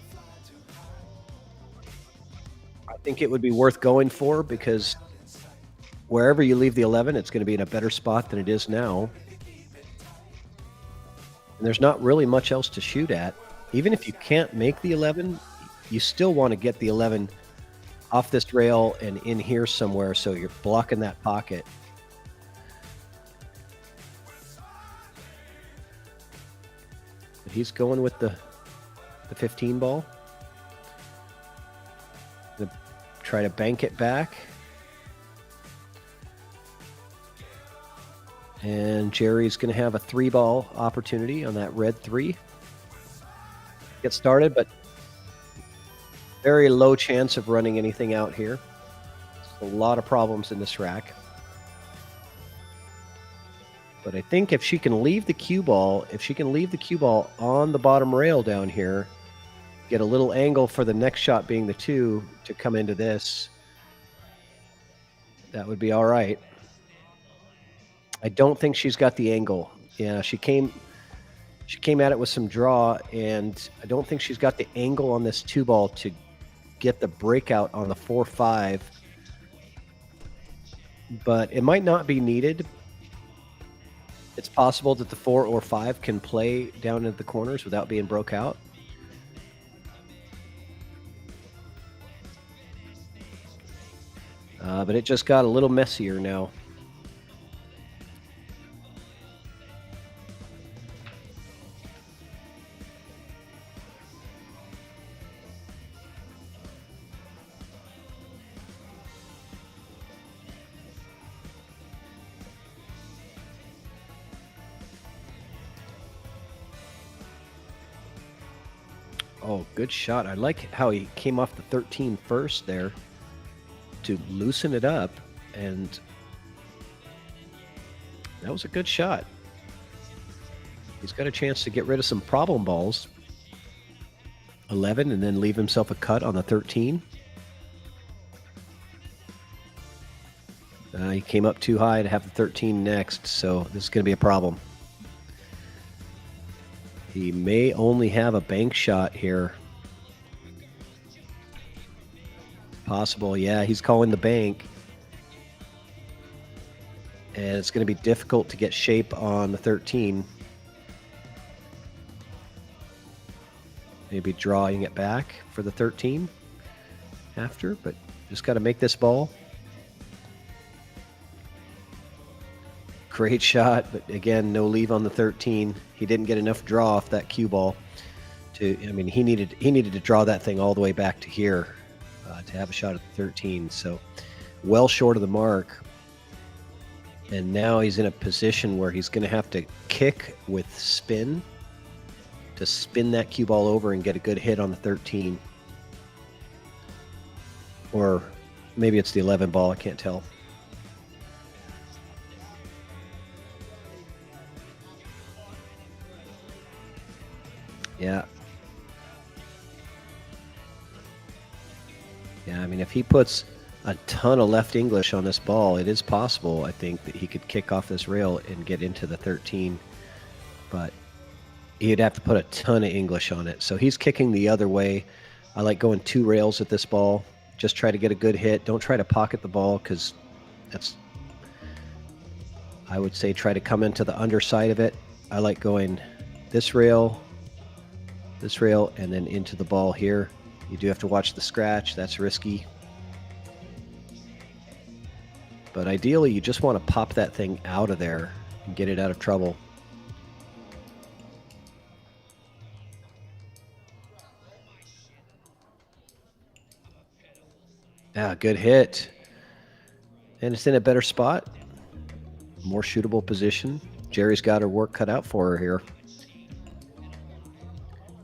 I think it would be worth going for, because wherever you leave the 11, it's going to be in a better spot than it is now. And there's not really much else to shoot at. Even if you can't make the 11, you still want to get the 11 off this rail and in here somewhere, so you're blocking that pocket. But he's going with the 15 ball. Gonna try to bank it back. And Jerry's going to have a 3 ball opportunity on that red 3. Get started, but very low chance of running anything out here. A lot of problems in this rack. But I think if she can leave the cue ball, on the bottom rail down here, get a little angle for the next shot being the 2 to come into this, that would be all right. I don't think she's got the angle. Yeah, she came at it with some draw, and I don't think she's got the angle on this 2 ball to get the breakout on the 4-5. But it might not be needed. It's possible that the 4 or 5 can play down into the corners without being broke out. But it just got a little messier now. Oh, good shot. I like how he came off the 13 first there to loosen it up, and that was a good shot. He's got a chance to get rid of some problem balls. 11 and then leave himself a cut on the 13. He came up too high to have the 13 next, so this is going to be a problem. He may only have a bank shot here. Possible, yeah, he's calling the bank. And it's going to be difficult to get shape on the 13. Maybe drawing it back for the 13 after, but just got to make this ball. Great shot, but again, no leave on the 13. He didn't get enough draw off that cue ball to. I mean, he needed to draw that thing all the way back to here to have a shot at the 13. So, well short of the mark. And now he's in a position where he's going to have to kick with spin to spin that cue ball over and get a good hit on the 13. Or maybe it's the 11 ball, I can't tell. Yeah. Yeah, I mean, if he puts a ton of left English on this ball, it is possible, I think, that he could kick off this rail and get into the 13. But he'd have to put a ton of English on it. So he's kicking the other way. I like going 2 rails at this ball. Just try to get a good hit. Don't try to pocket the ball, because that's, I would say, try to come into the underside of it. I like going this rail, and then into the ball here. You do have to watch the scratch. That's risky. But ideally, you just want to pop that thing out of there and get it out of trouble. Yeah, good hit. And it's in a better spot. More shootable position. Geri's got her work cut out for her here.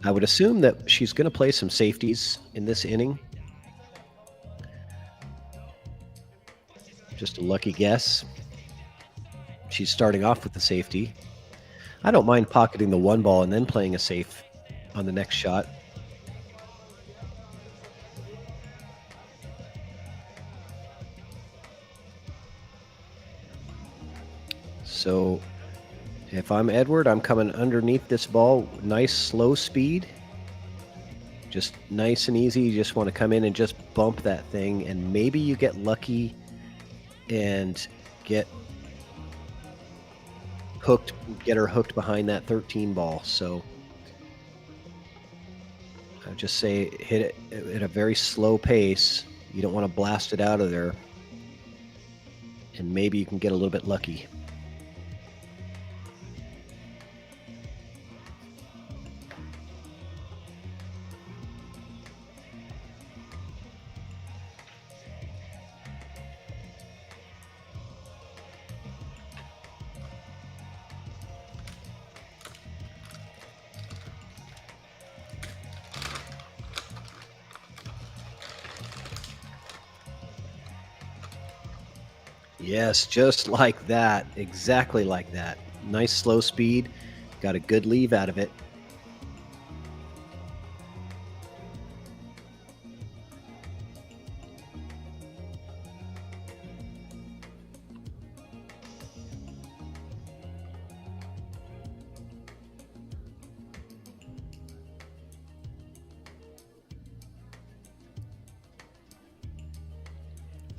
I would assume that she's going to play some safeties in this inning. Just a lucky guess. She's starting off with the safety. I don't mind pocketing the 1 ball and then playing a safe on the next shot. So if I'm Edward, I'm coming underneath this ball. Nice slow speed. Just nice and easy. You just want to come in and just bump that thing, and maybe you get lucky and get her hooked behind that 13 ball. So I would just say hit it at a very slow pace. You don't want to blast it out of there, and maybe you can get a little bit lucky. Yes, just like that. Exactly like that. Nice slow speed. Got a good leave out of it.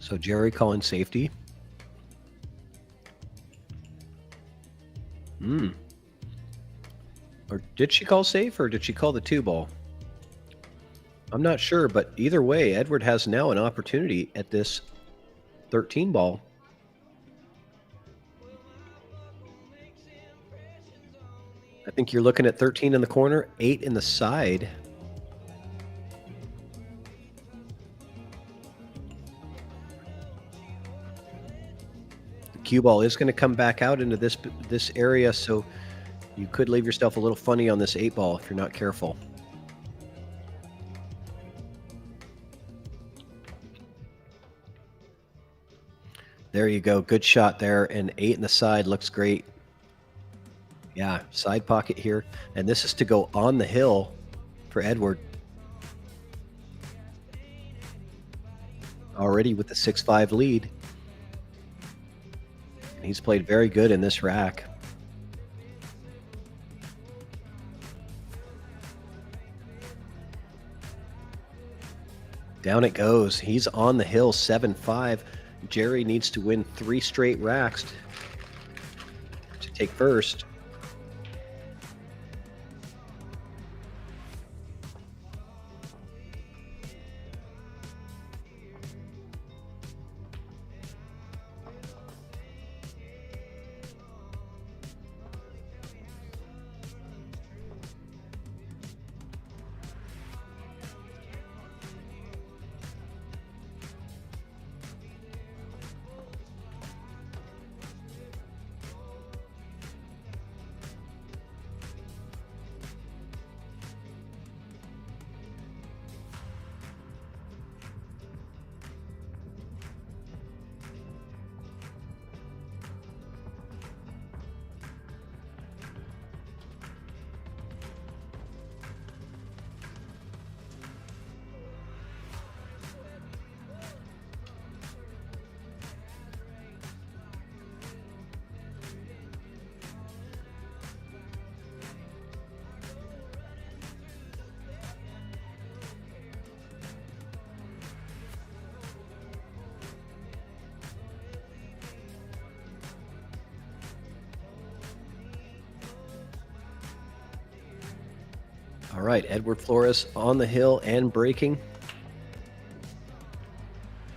So Geri calling safety. Or did she call safe, or did she call the 2 ball? I'm not sure, but either way, Edward has now an opportunity at this 13 ball. I think you're looking at 13 in the corner, 8 in the side. The cue ball is going to come back out into this area, so you could leave yourself a little funny on this 8 ball if you're not careful. There you go. Good shot there. And 8 in the side looks great. Yeah, side pocket here. And this is to go on the hill for Edward. Already with the 6-5 lead. And he's played very good in this rack. Down it goes. He's on the hill, 7-5. GERI needs to win 3 straight racks to take first. All right, Edward Flores on the hill and breaking.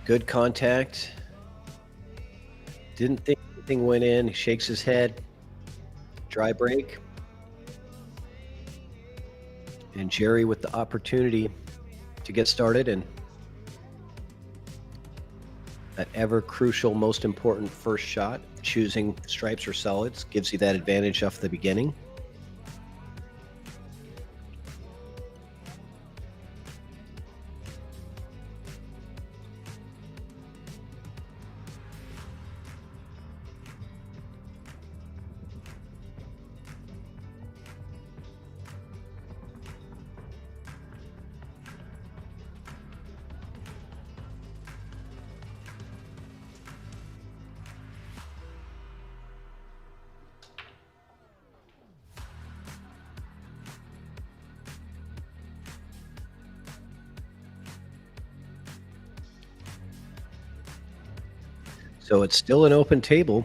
Good contact. Didn't think anything went in. He shakes his head. Dry break. And GERI with the opportunity to get started, and that ever crucial, most important first shot, choosing stripes or solids, gives you that advantage off the beginning. So it's still an open table.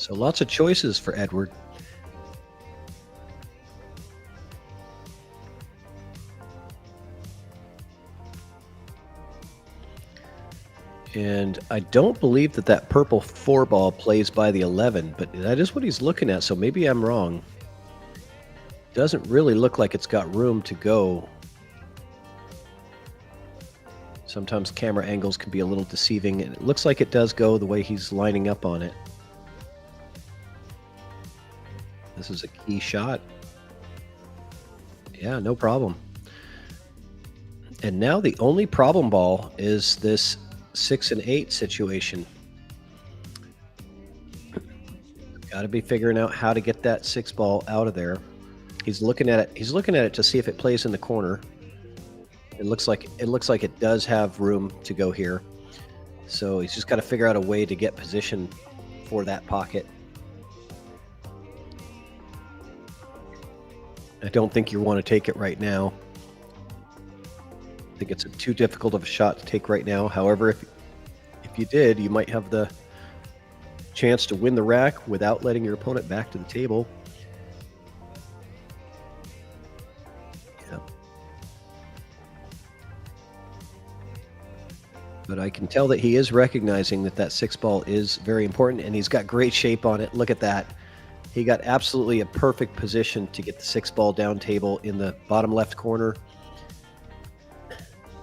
So lots of choices for Edward. And I don't believe that purple 4-ball plays by the 11, but that is what he's looking at, so maybe I'm wrong. Doesn't really look like it's got room to go. Sometimes camera angles can be a little deceiving, and it looks like it does go the way he's lining up on it. This is a key shot. Yeah, no problem. And now the only problem ball is this 6 and 8 situation. Got to be figuring out how to get that 6 ball out of there. He's looking at it. He's looking at it to see if it plays in the corner. It looks like it does have room to go here. So he's just got to figure out a way to get position for that pocket. I don't think you want to take it right now. I think it's too difficult of a shot to take right now. However, if you did, you might have the chance to win the rack without letting your opponent back to the table. Yeah. But I can tell that he is recognizing that 6 ball is very important, and he's got great shape on it. Look at that. He got absolutely a perfect position to get the 6 ball down table in the bottom left corner.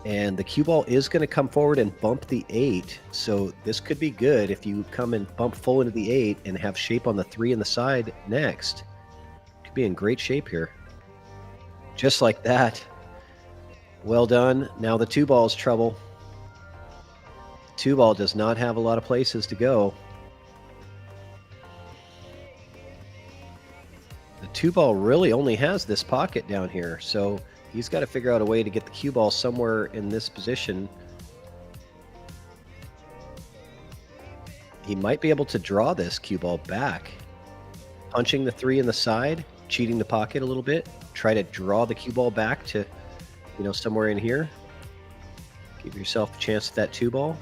And the cue ball is going to come forward and bump the 8. So this could be good if you come and bump full into the 8 and have shape on the 3 in the side next. Could be in great shape here. Just like that. Well done. Now the 2 ball's trouble. 2 ball does not have a lot of places to go. The 2 ball really only has this pocket down here. So he's got to figure out a way to get the cue ball somewhere in this position. He might be able to draw this cue ball back. Punching the 3 in the side, cheating the pocket a little bit. Try to draw the cue ball back to, somewhere in here. Give yourself a chance at that 2 ball.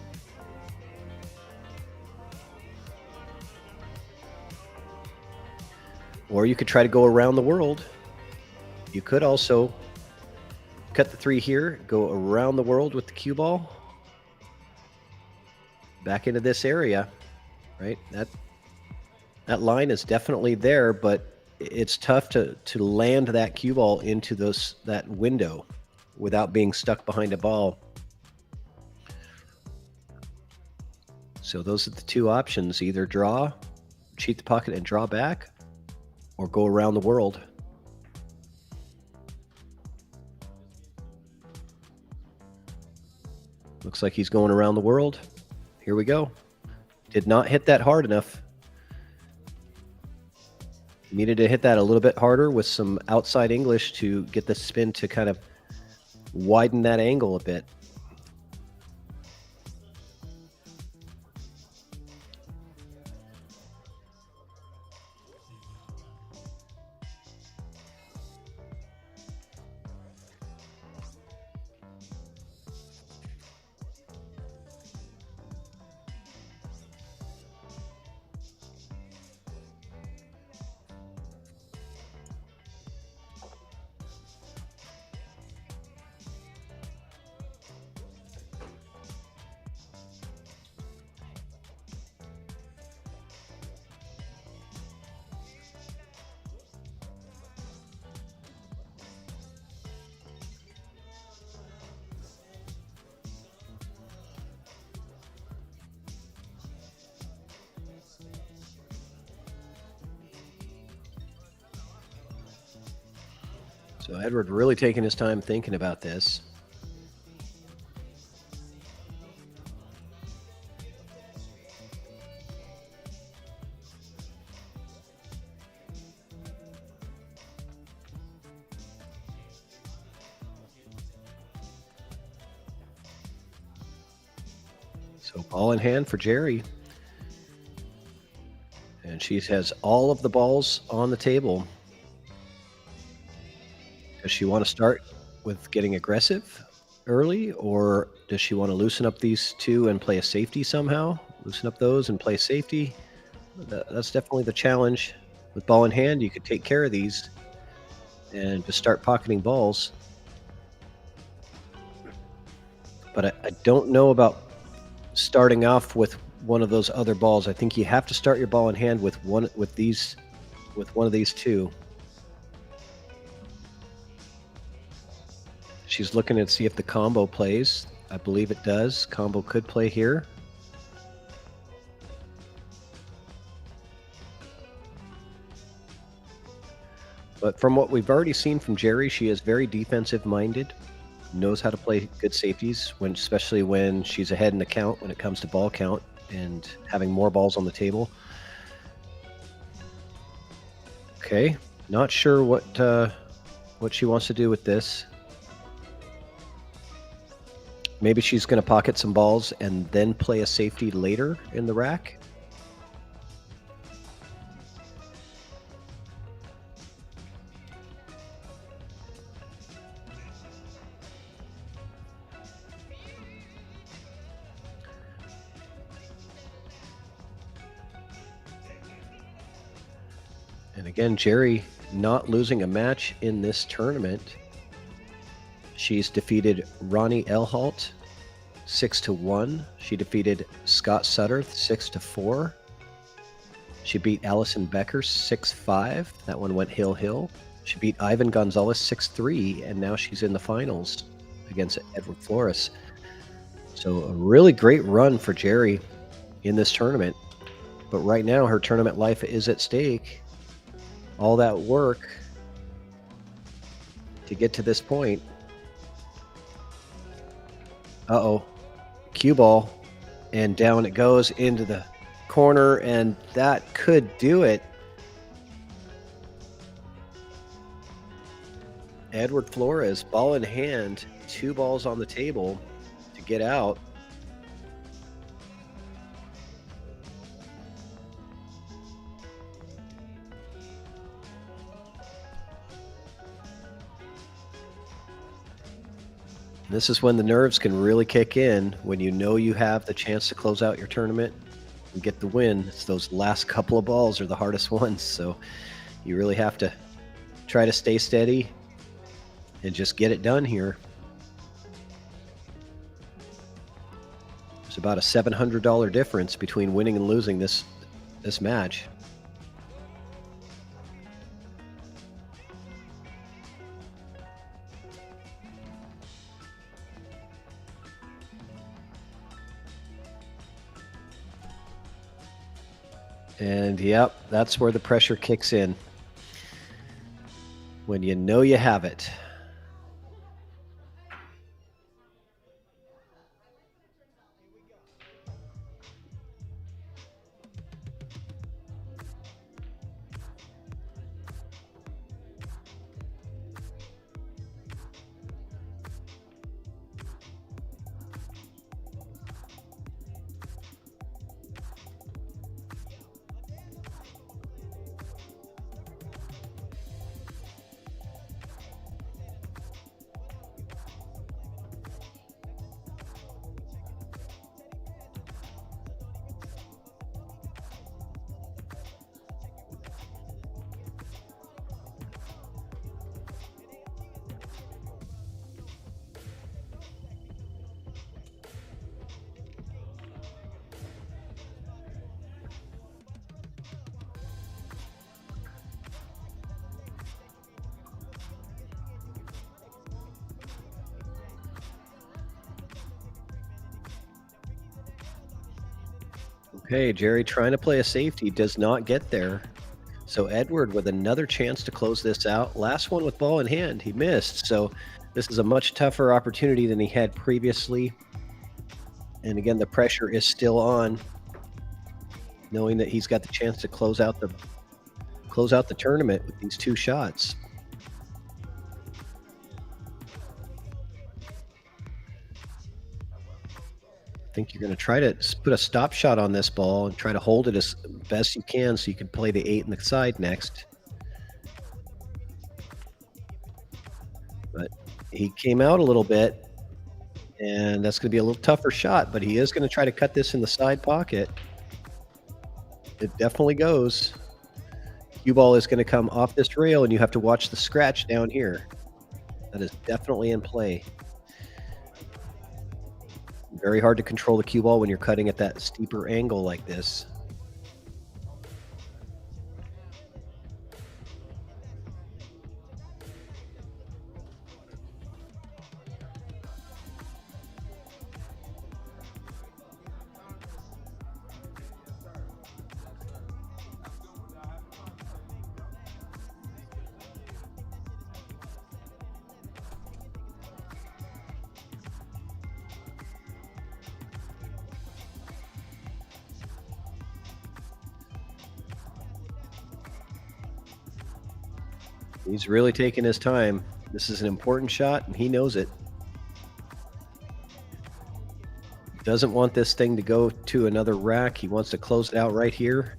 Or you could try to go around the world. You could also cut the 3 here, go around the world with the cue ball. Back into this area, right? That line is definitely there, but it's tough to land that cue ball into that window without being stuck behind a ball. So those are the 2 options. Either draw, cheat the pocket and draw back, or go around the world. Looks like he's going around the world. Here we go. Did not hit that hard enough. Needed to hit that a little bit harder with some outside English to get the spin to kind of widen that angle a bit. So Edward really taking his time thinking about this. So ball in hand for GERI. And she has all of the balls on the table. Does she want to start with getting aggressive early, or does she want to loosen up these 2 and play a safety somehow? Loosen up those and play safety? That's definitely the challenge. With ball in hand, you could take care of these and just start pocketing balls. But I don't know about starting off with one of those other balls. I think you have to start your ball in hand with one of these 2. She's looking to see if the combo plays. I believe it does. Combo could play here. But from what we've already seen from GERI, she is very defensive minded. knows how to play good safeties, especially when she's ahead in the count when it comes to ball count and having more balls on the table. Okay, not sure what she wants to do with this. Maybe she's going to pocket some balls and then play a safety later in the rack. And again, GERI not losing a match in this tournament. She's defeated Ronnie Elhalt 6-1. She defeated Scott Sutterth 6-4. She beat Allison Becker 6-5. That one went hill. She beat Ivan Gonzalez 6-3, and now she's in the finals against Edward Flores. So a really great run for GERI in this tournament. But right now, her tournament life is at stake. All that work to get to this point. Uh-oh. Cue ball. And down it goes into the corner, and that could do it. Edward Flores, ball in hand, 2 balls on the table to get out. This is when the nerves can really kick in, when you know you have the chance to close out your tournament and get the win. It's those last couple of balls are the hardest ones, so you really have to try to stay steady and just get it done here. There's about a $700 difference between winning and losing this match. And yep, that's where the pressure kicks in. When you know you have it. Okay, GERI trying to play a safety, does not get there. So Edward with another chance to close this out. Last one with ball in hand, he missed. So this is a much tougher opportunity than he had previously. And again, the pressure is still on, knowing that he's got the chance to close out the tournament with these 2 shots. I think you're going to try to put a stop shot on this ball and try to hold it as best you can so you can play the 8 in the side next. But he came out a little bit, and that's going to be a little tougher shot, but he is going to try to cut this in the side pocket. It definitely goes. Cue ball is going to come off this rail, and you have to watch the scratch down here. That is definitely in play. Very hard to control the cue ball when you're cutting at that steeper angle like this. He's really taking his time. This is an important shot, and he knows it. Doesn't want this thing to go to another rack. He wants to close it out right here.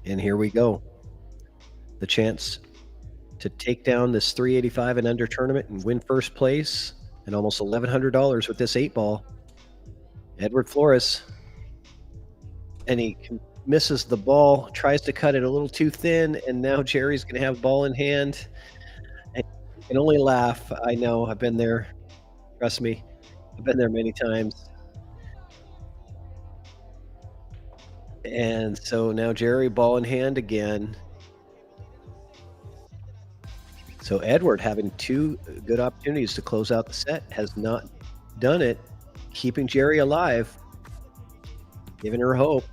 And here we go. The chance to take down this 385 and under tournament and win first place and almost $1,100 with this 8-ball. Edward Flores. And he misses the ball, tries to cut it a little too thin, and now Jerry's going to have ball in hand. And you can only laugh. I know. I've been there. Trust me. I've been there many times. And so now Jerry ball in hand again. So Edward, having two good opportunities to close out the set, has not done it, keeping Jerry alive, giving her hope.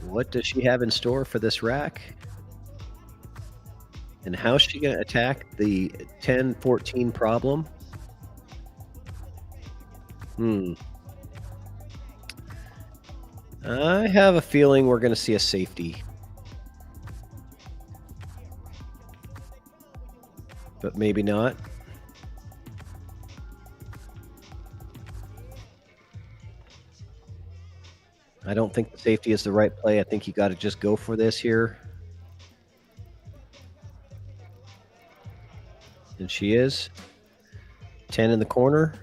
What does she have in store for this rack? And how's she going to attack the 10-14 problem? I have a feeling we're going to see a safety. But maybe not. I don't think the safety is the right play. I think you got to just go for this here. And she is. 10 in the corner.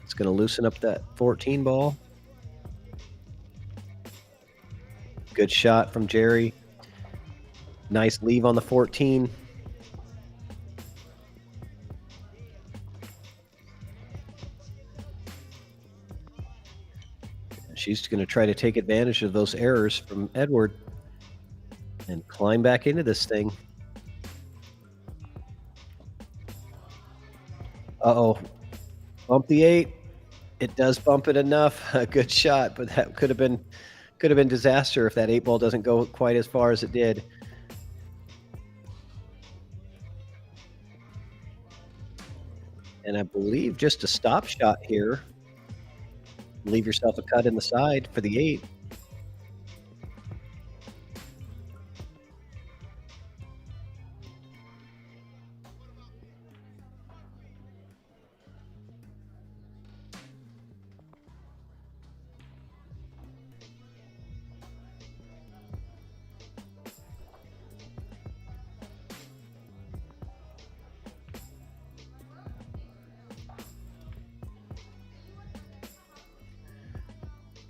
It's going to loosen up that 14 ball. Good shot from Jerry. Nice leave on the 14. She's going to try to take advantage of those errors from Edward and climb back into this thing. Uh-oh. Bump the 8. It does bump it enough. A good shot, but that could have been disaster if that 8-ball doesn't go quite as far as it did. And I believe just a stop shot here. Leave yourself a cut in the side for the 8.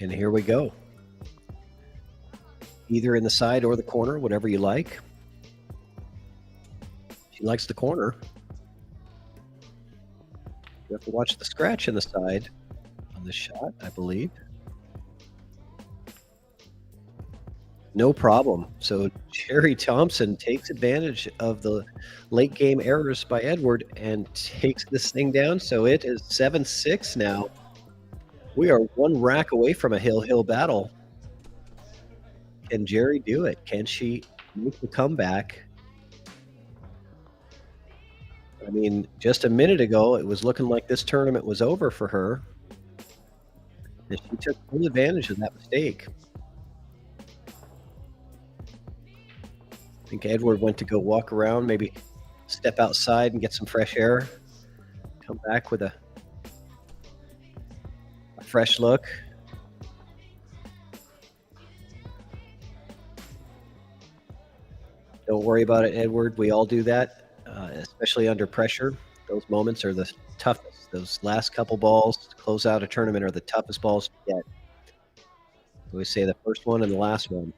And here we go. Either in the side or the corner, whatever you like. She likes the corner. You have to watch the scratch in the side on this shot, I believe. No problem. So Jerry Thompson takes advantage of the late game errors by Edward and takes this thing down. So it is 7-6 now. We are one rack away from a hill battle. Can Jerry do it? Can she make the comeback? I mean, just a minute ago, it was looking like this tournament was over for her. And she took full advantage of that mistake. I think Edward went to go walk around, maybe step outside and get some fresh air. Come back with a fresh look. Don't worry about it, Edward. We all do that, especially under pressure. Those moments are the toughest. Those last couple balls to close out a tournament are the toughest balls to get. We say the first one and the last one.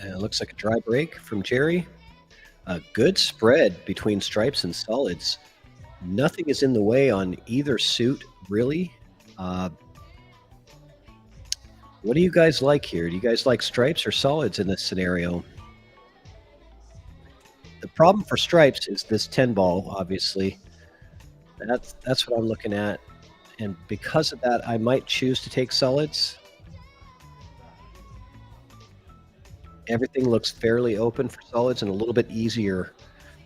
It looks like a dry break from Jerry. A good spread between stripes and solids. Nothing is in the way on either suit, really. What do you guys like here? Do you guys like stripes or solids in this scenario? The problem for stripes is this 10 ball, obviously. That's what I'm looking at. And because of that, I might choose to take solids. Everything looks fairly open for solids and a little bit easier.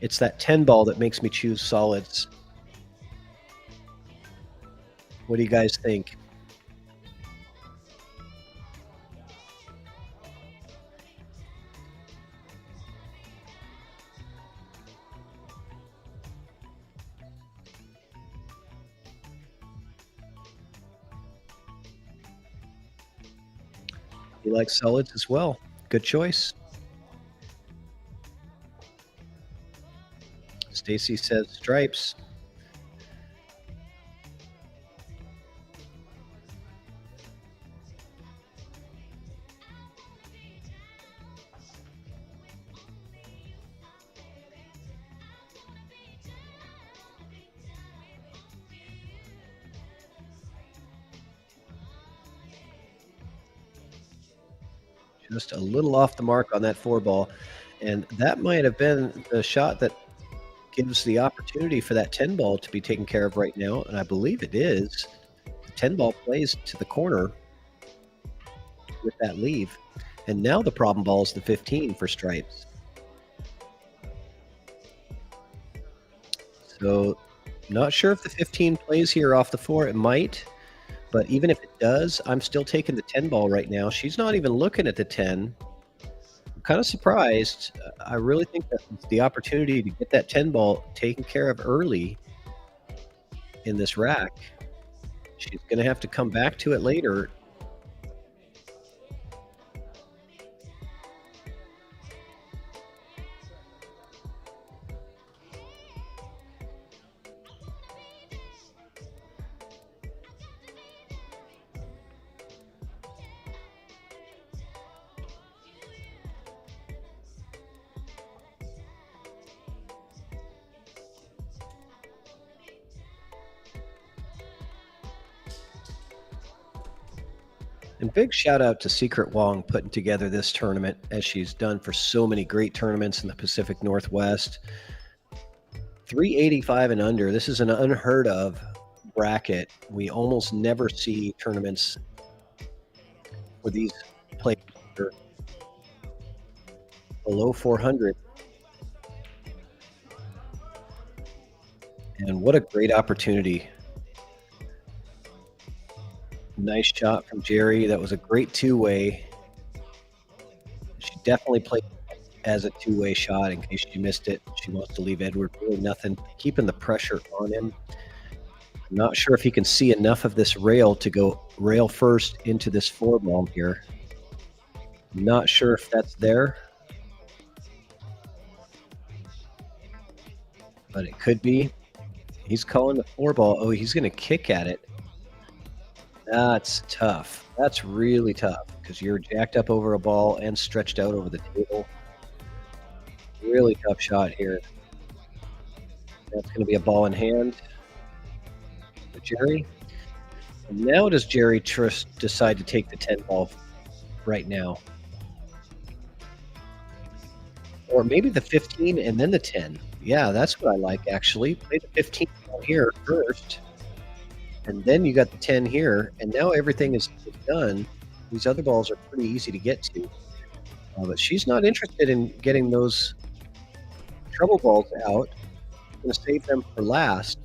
It's that 10 ball that makes me choose solids. What do you guys think? You like solids as well? Good choice. Stacy says stripes. Just a little off the mark on that 4 ball. And that might have been the shot that gives the opportunity for that 10 ball to be taken care of right now. And I believe it is. The 10 ball plays to the corner with that leave. And now the problem ball is the 15 for stripes. So not sure if the 15 plays here off the 4. It might. But even if it does, I'm still taking the 10 ball right now. She's not even looking at the 10. I'm kind of surprised. I really think that the opportunity to get that 10 ball taken care of early in this rack. She's going to have to come back to it later. And big shout out to Secret Wong putting together this tournament, as she's done for so many great tournaments in the Pacific Northwest. 385 and under. This is an unheard of bracket. We almost never see tournaments where these players are below 400. And what a great opportunity. Nice shot from GERI. That was a great two-way. She definitely played as a two-way shot in case she missed it. She wants to leave Edward really nothing, keeping the pressure on him. I'm not sure if he can see enough of this rail to go rail first into this 4 ball here. I'm not sure if that's there, but it could be. He's calling the 4 ball. Oh, he's going to kick at it. That's tough. That's really tough because you're jacked up over a ball and stretched out over the table. Really tough shot here. That's going to be a ball in hand for GERI. And now does GERI decide to take the 10 ball right now? Or maybe the 15 and then the 10. Yeah, that's what I like, actually. Play the 15 ball here first. And then you got the 10 here, and now everything is done. These other balls are pretty easy to get to. But she's not interested in getting those trouble balls out. I'm going to save them for last,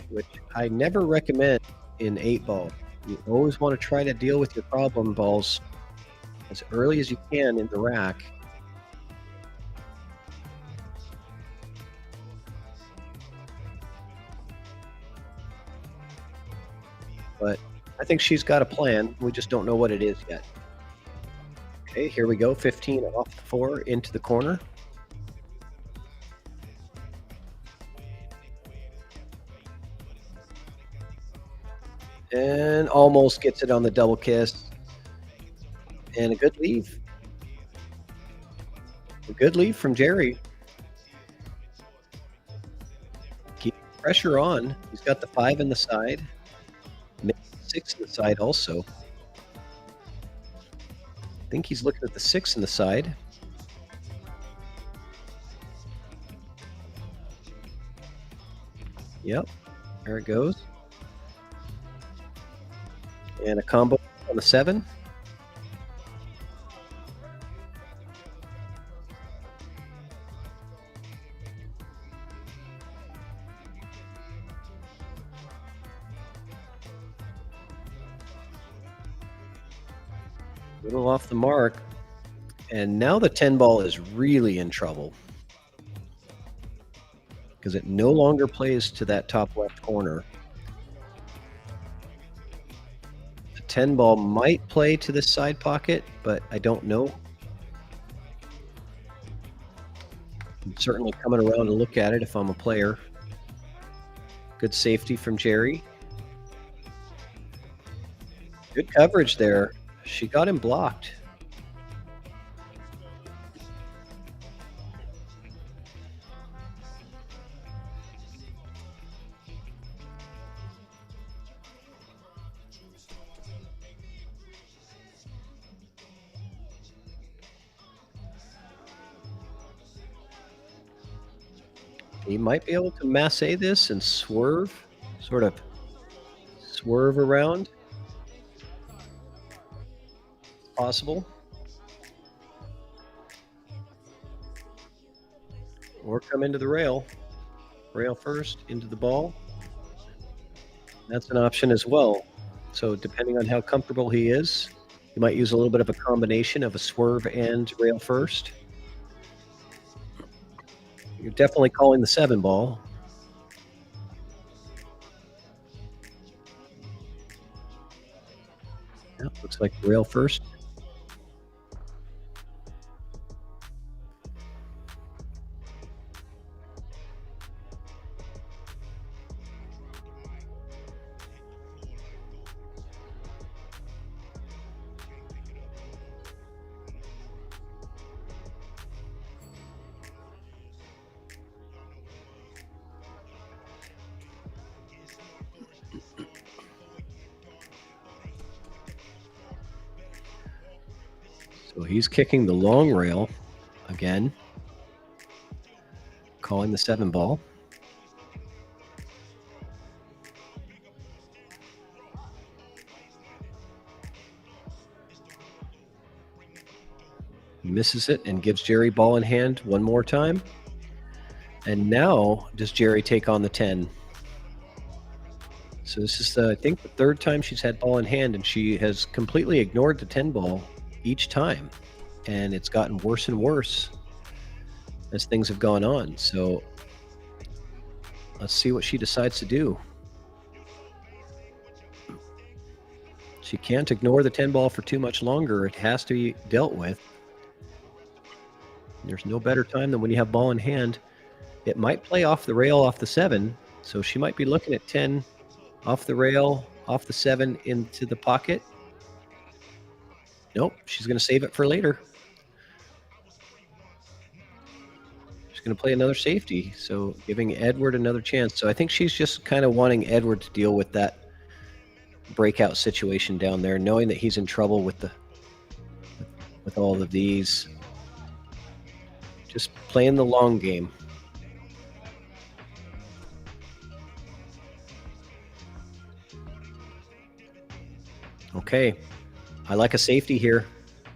which I never recommend in 8 ball. You always want to try to deal with your problem balls as early as you can in the rack. But I think she's got a plan. We just don't know what it is yet. Okay, here we go. 15 off the 4 into the corner. And almost gets it on the double kiss. And a good leave. A good leave from GERI. Keep pressure on. He's got the 5 in the side. 6 in the side also. think he's looking at the 6 in the side. Yep, there it goes. And a combo on the 7. Little off the mark. And now the 10 ball is really in trouble because it no longer plays to that top left corner. The 10 ball might play to this side pocket, but I don't know. I'm certainly coming around to look at it if I'm a player. Good safety from GERI. Good coverage there. She got him blocked. He might be able to masse this and swerve, sort of swerve around. Possible. Or come into the rail. Rail first, into the ball. That's an option as well. So depending on how comfortable he is, you might use a little bit of a combination of a swerve and rail first. You're definitely calling the 7 ball. Yeah, looks like rail first. So he's kicking the long rail again, calling the 7 ball. Misses it and gives GERI ball in hand one more time. And now does GERI take on the 10. So this is, I think, the 3rd time she's had ball in hand, and she has completely ignored the 10 ball each time. And it's gotten worse and worse as things have gone on. So let's see what she decides to do. She can't ignore the 10 ball for too much longer. It has to be dealt with. There's no better time than when you have ball in hand. It might play off the rail off the 7, so she might be looking at 10 off the rail, off the 7 into the pocket. Nope, she's going to save it for later. She's going to play another safety, so giving Edward another chance. So I think she's just kind of wanting Edward to deal with that breakout situation down there, knowing that he's in trouble with all of these. Just playing the long game. Okay, I like a safety here.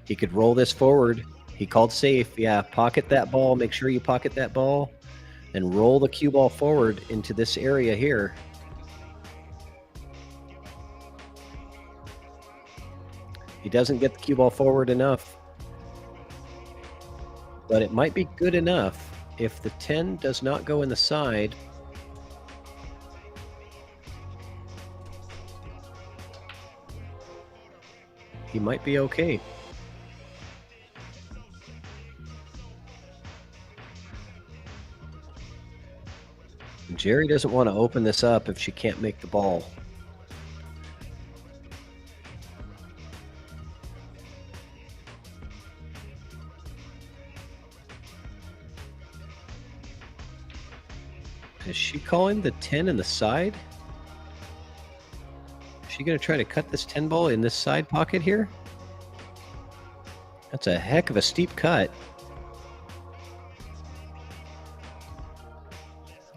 He could roll this forward. He called safe. Yeah, pocket that ball. Make sure you pocket that ball and roll the cue ball forward into this area here. He doesn't get the cue ball forward enough, but it might be good enough if the 10 does not go in the side. He might be okay. GERI doesn't want to open this up if she can't make the ball. Is she calling the 10 in the side? Is she going to try to cut this 10 ball in this side pocket here? That's a heck of a steep cut.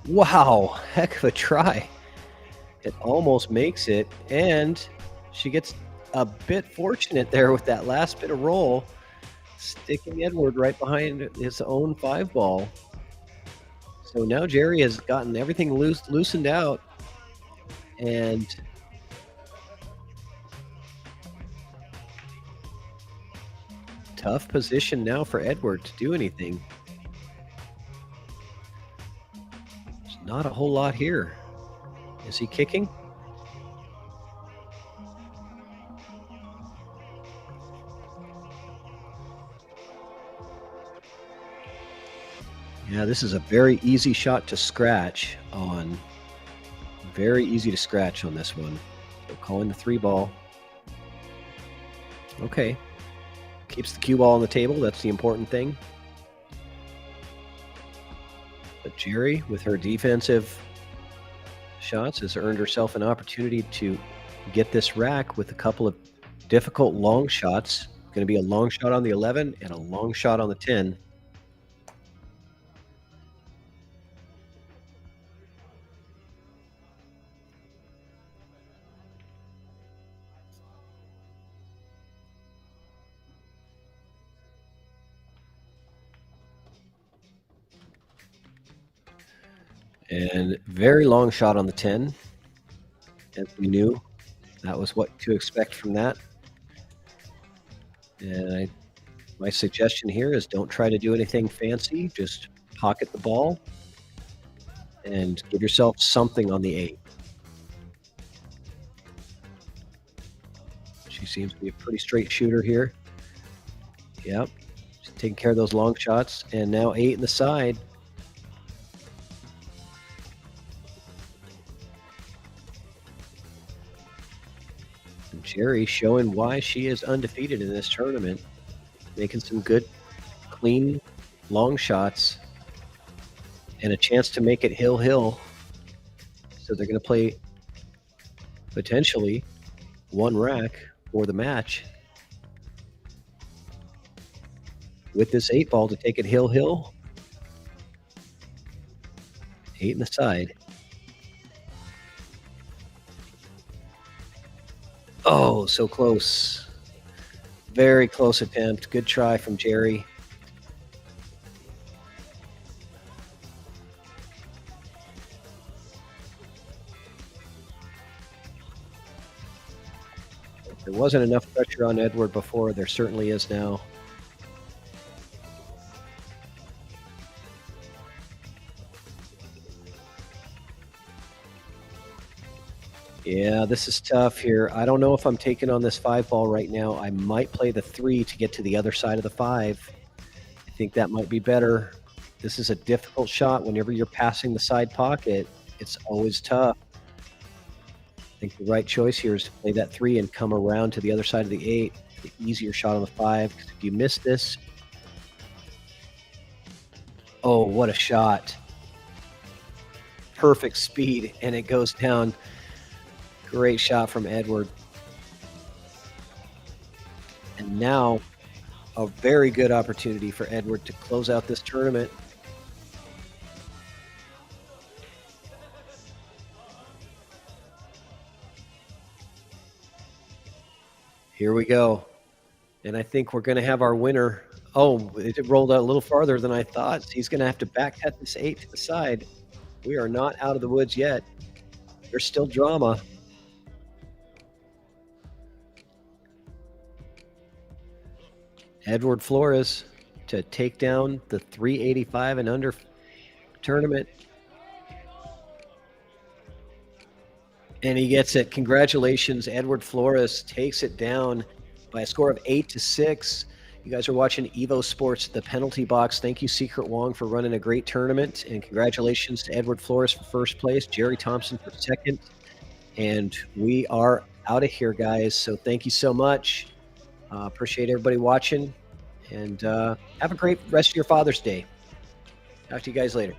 Wow, heck of a try. It almost makes it, and she gets a bit fortunate there with that last bit of roll, sticking Edward right behind his own 5-ball. So now GERI has gotten everything loosened out, and tough position now for Edward to do anything. There's not a whole lot here. Is he kicking? Yeah, this is a very easy shot to scratch on. Very easy to scratch on this one. So calling the 3-ball. Okay. Keeps the cue ball on the table. That's the important thing. But GERI, with her defensive shots, has earned herself an opportunity to get this rack with a couple of difficult long shots. Going to be a long shot on the 11 and a long shot on the 10. And very long shot on the 10. As we knew, that was what to expect from that. And my suggestion here is don't try to do anything fancy. Just pocket the ball and give yourself something on the 8. She seems to be a pretty straight shooter here. Yep. She's taking care of those long shots. And now 8 in the side. And GERI showing why she is undefeated in this tournament. Making some good, clean, long shots. And a chance to make it hill-hill. So they're going to play potentially one rack for the match with this 8-ball to take it hill-hill. 8 in the side. Oh, so close. Very close attempt. Good try from GERI. If there wasn't enough pressure on Edward before, there certainly is now. Yeah, this is tough here. I don't know if I'm taking on this 5-ball right now. I might play the 3 to get to the other side of the 5. I think that might be better. This is a difficult shot. Whenever you're passing the side pocket, it's always tough. I think the right choice here is to play that 3 and come around to the other side of the 8. The easier shot on the 5. Because if you miss this... Oh, what a shot. Perfect speed, and it goes down. Great shot from Edward. And now, a very good opportunity for Edward to close out this tournament. Here we go. And I think we're going to have our winner. Oh, it rolled out a little farther than I thought. He's going to have to back cut this 8 to the side. We are not out of the woods yet. There's still drama. Edward Flores to take down the 385 and under tournament. And he gets it. Congratulations. Edward Flores takes it down by a score of 8-6. You guys are watching EvoSports, the penalty box. Thank you, Secret Wong, for running a great tournament. And congratulations to Edward Flores for first place, GERI Thompson for second. And we are out of here, guys. So thank you so much. Appreciate everybody watching, and have a great rest of your Father's Day. Talk to you guys later.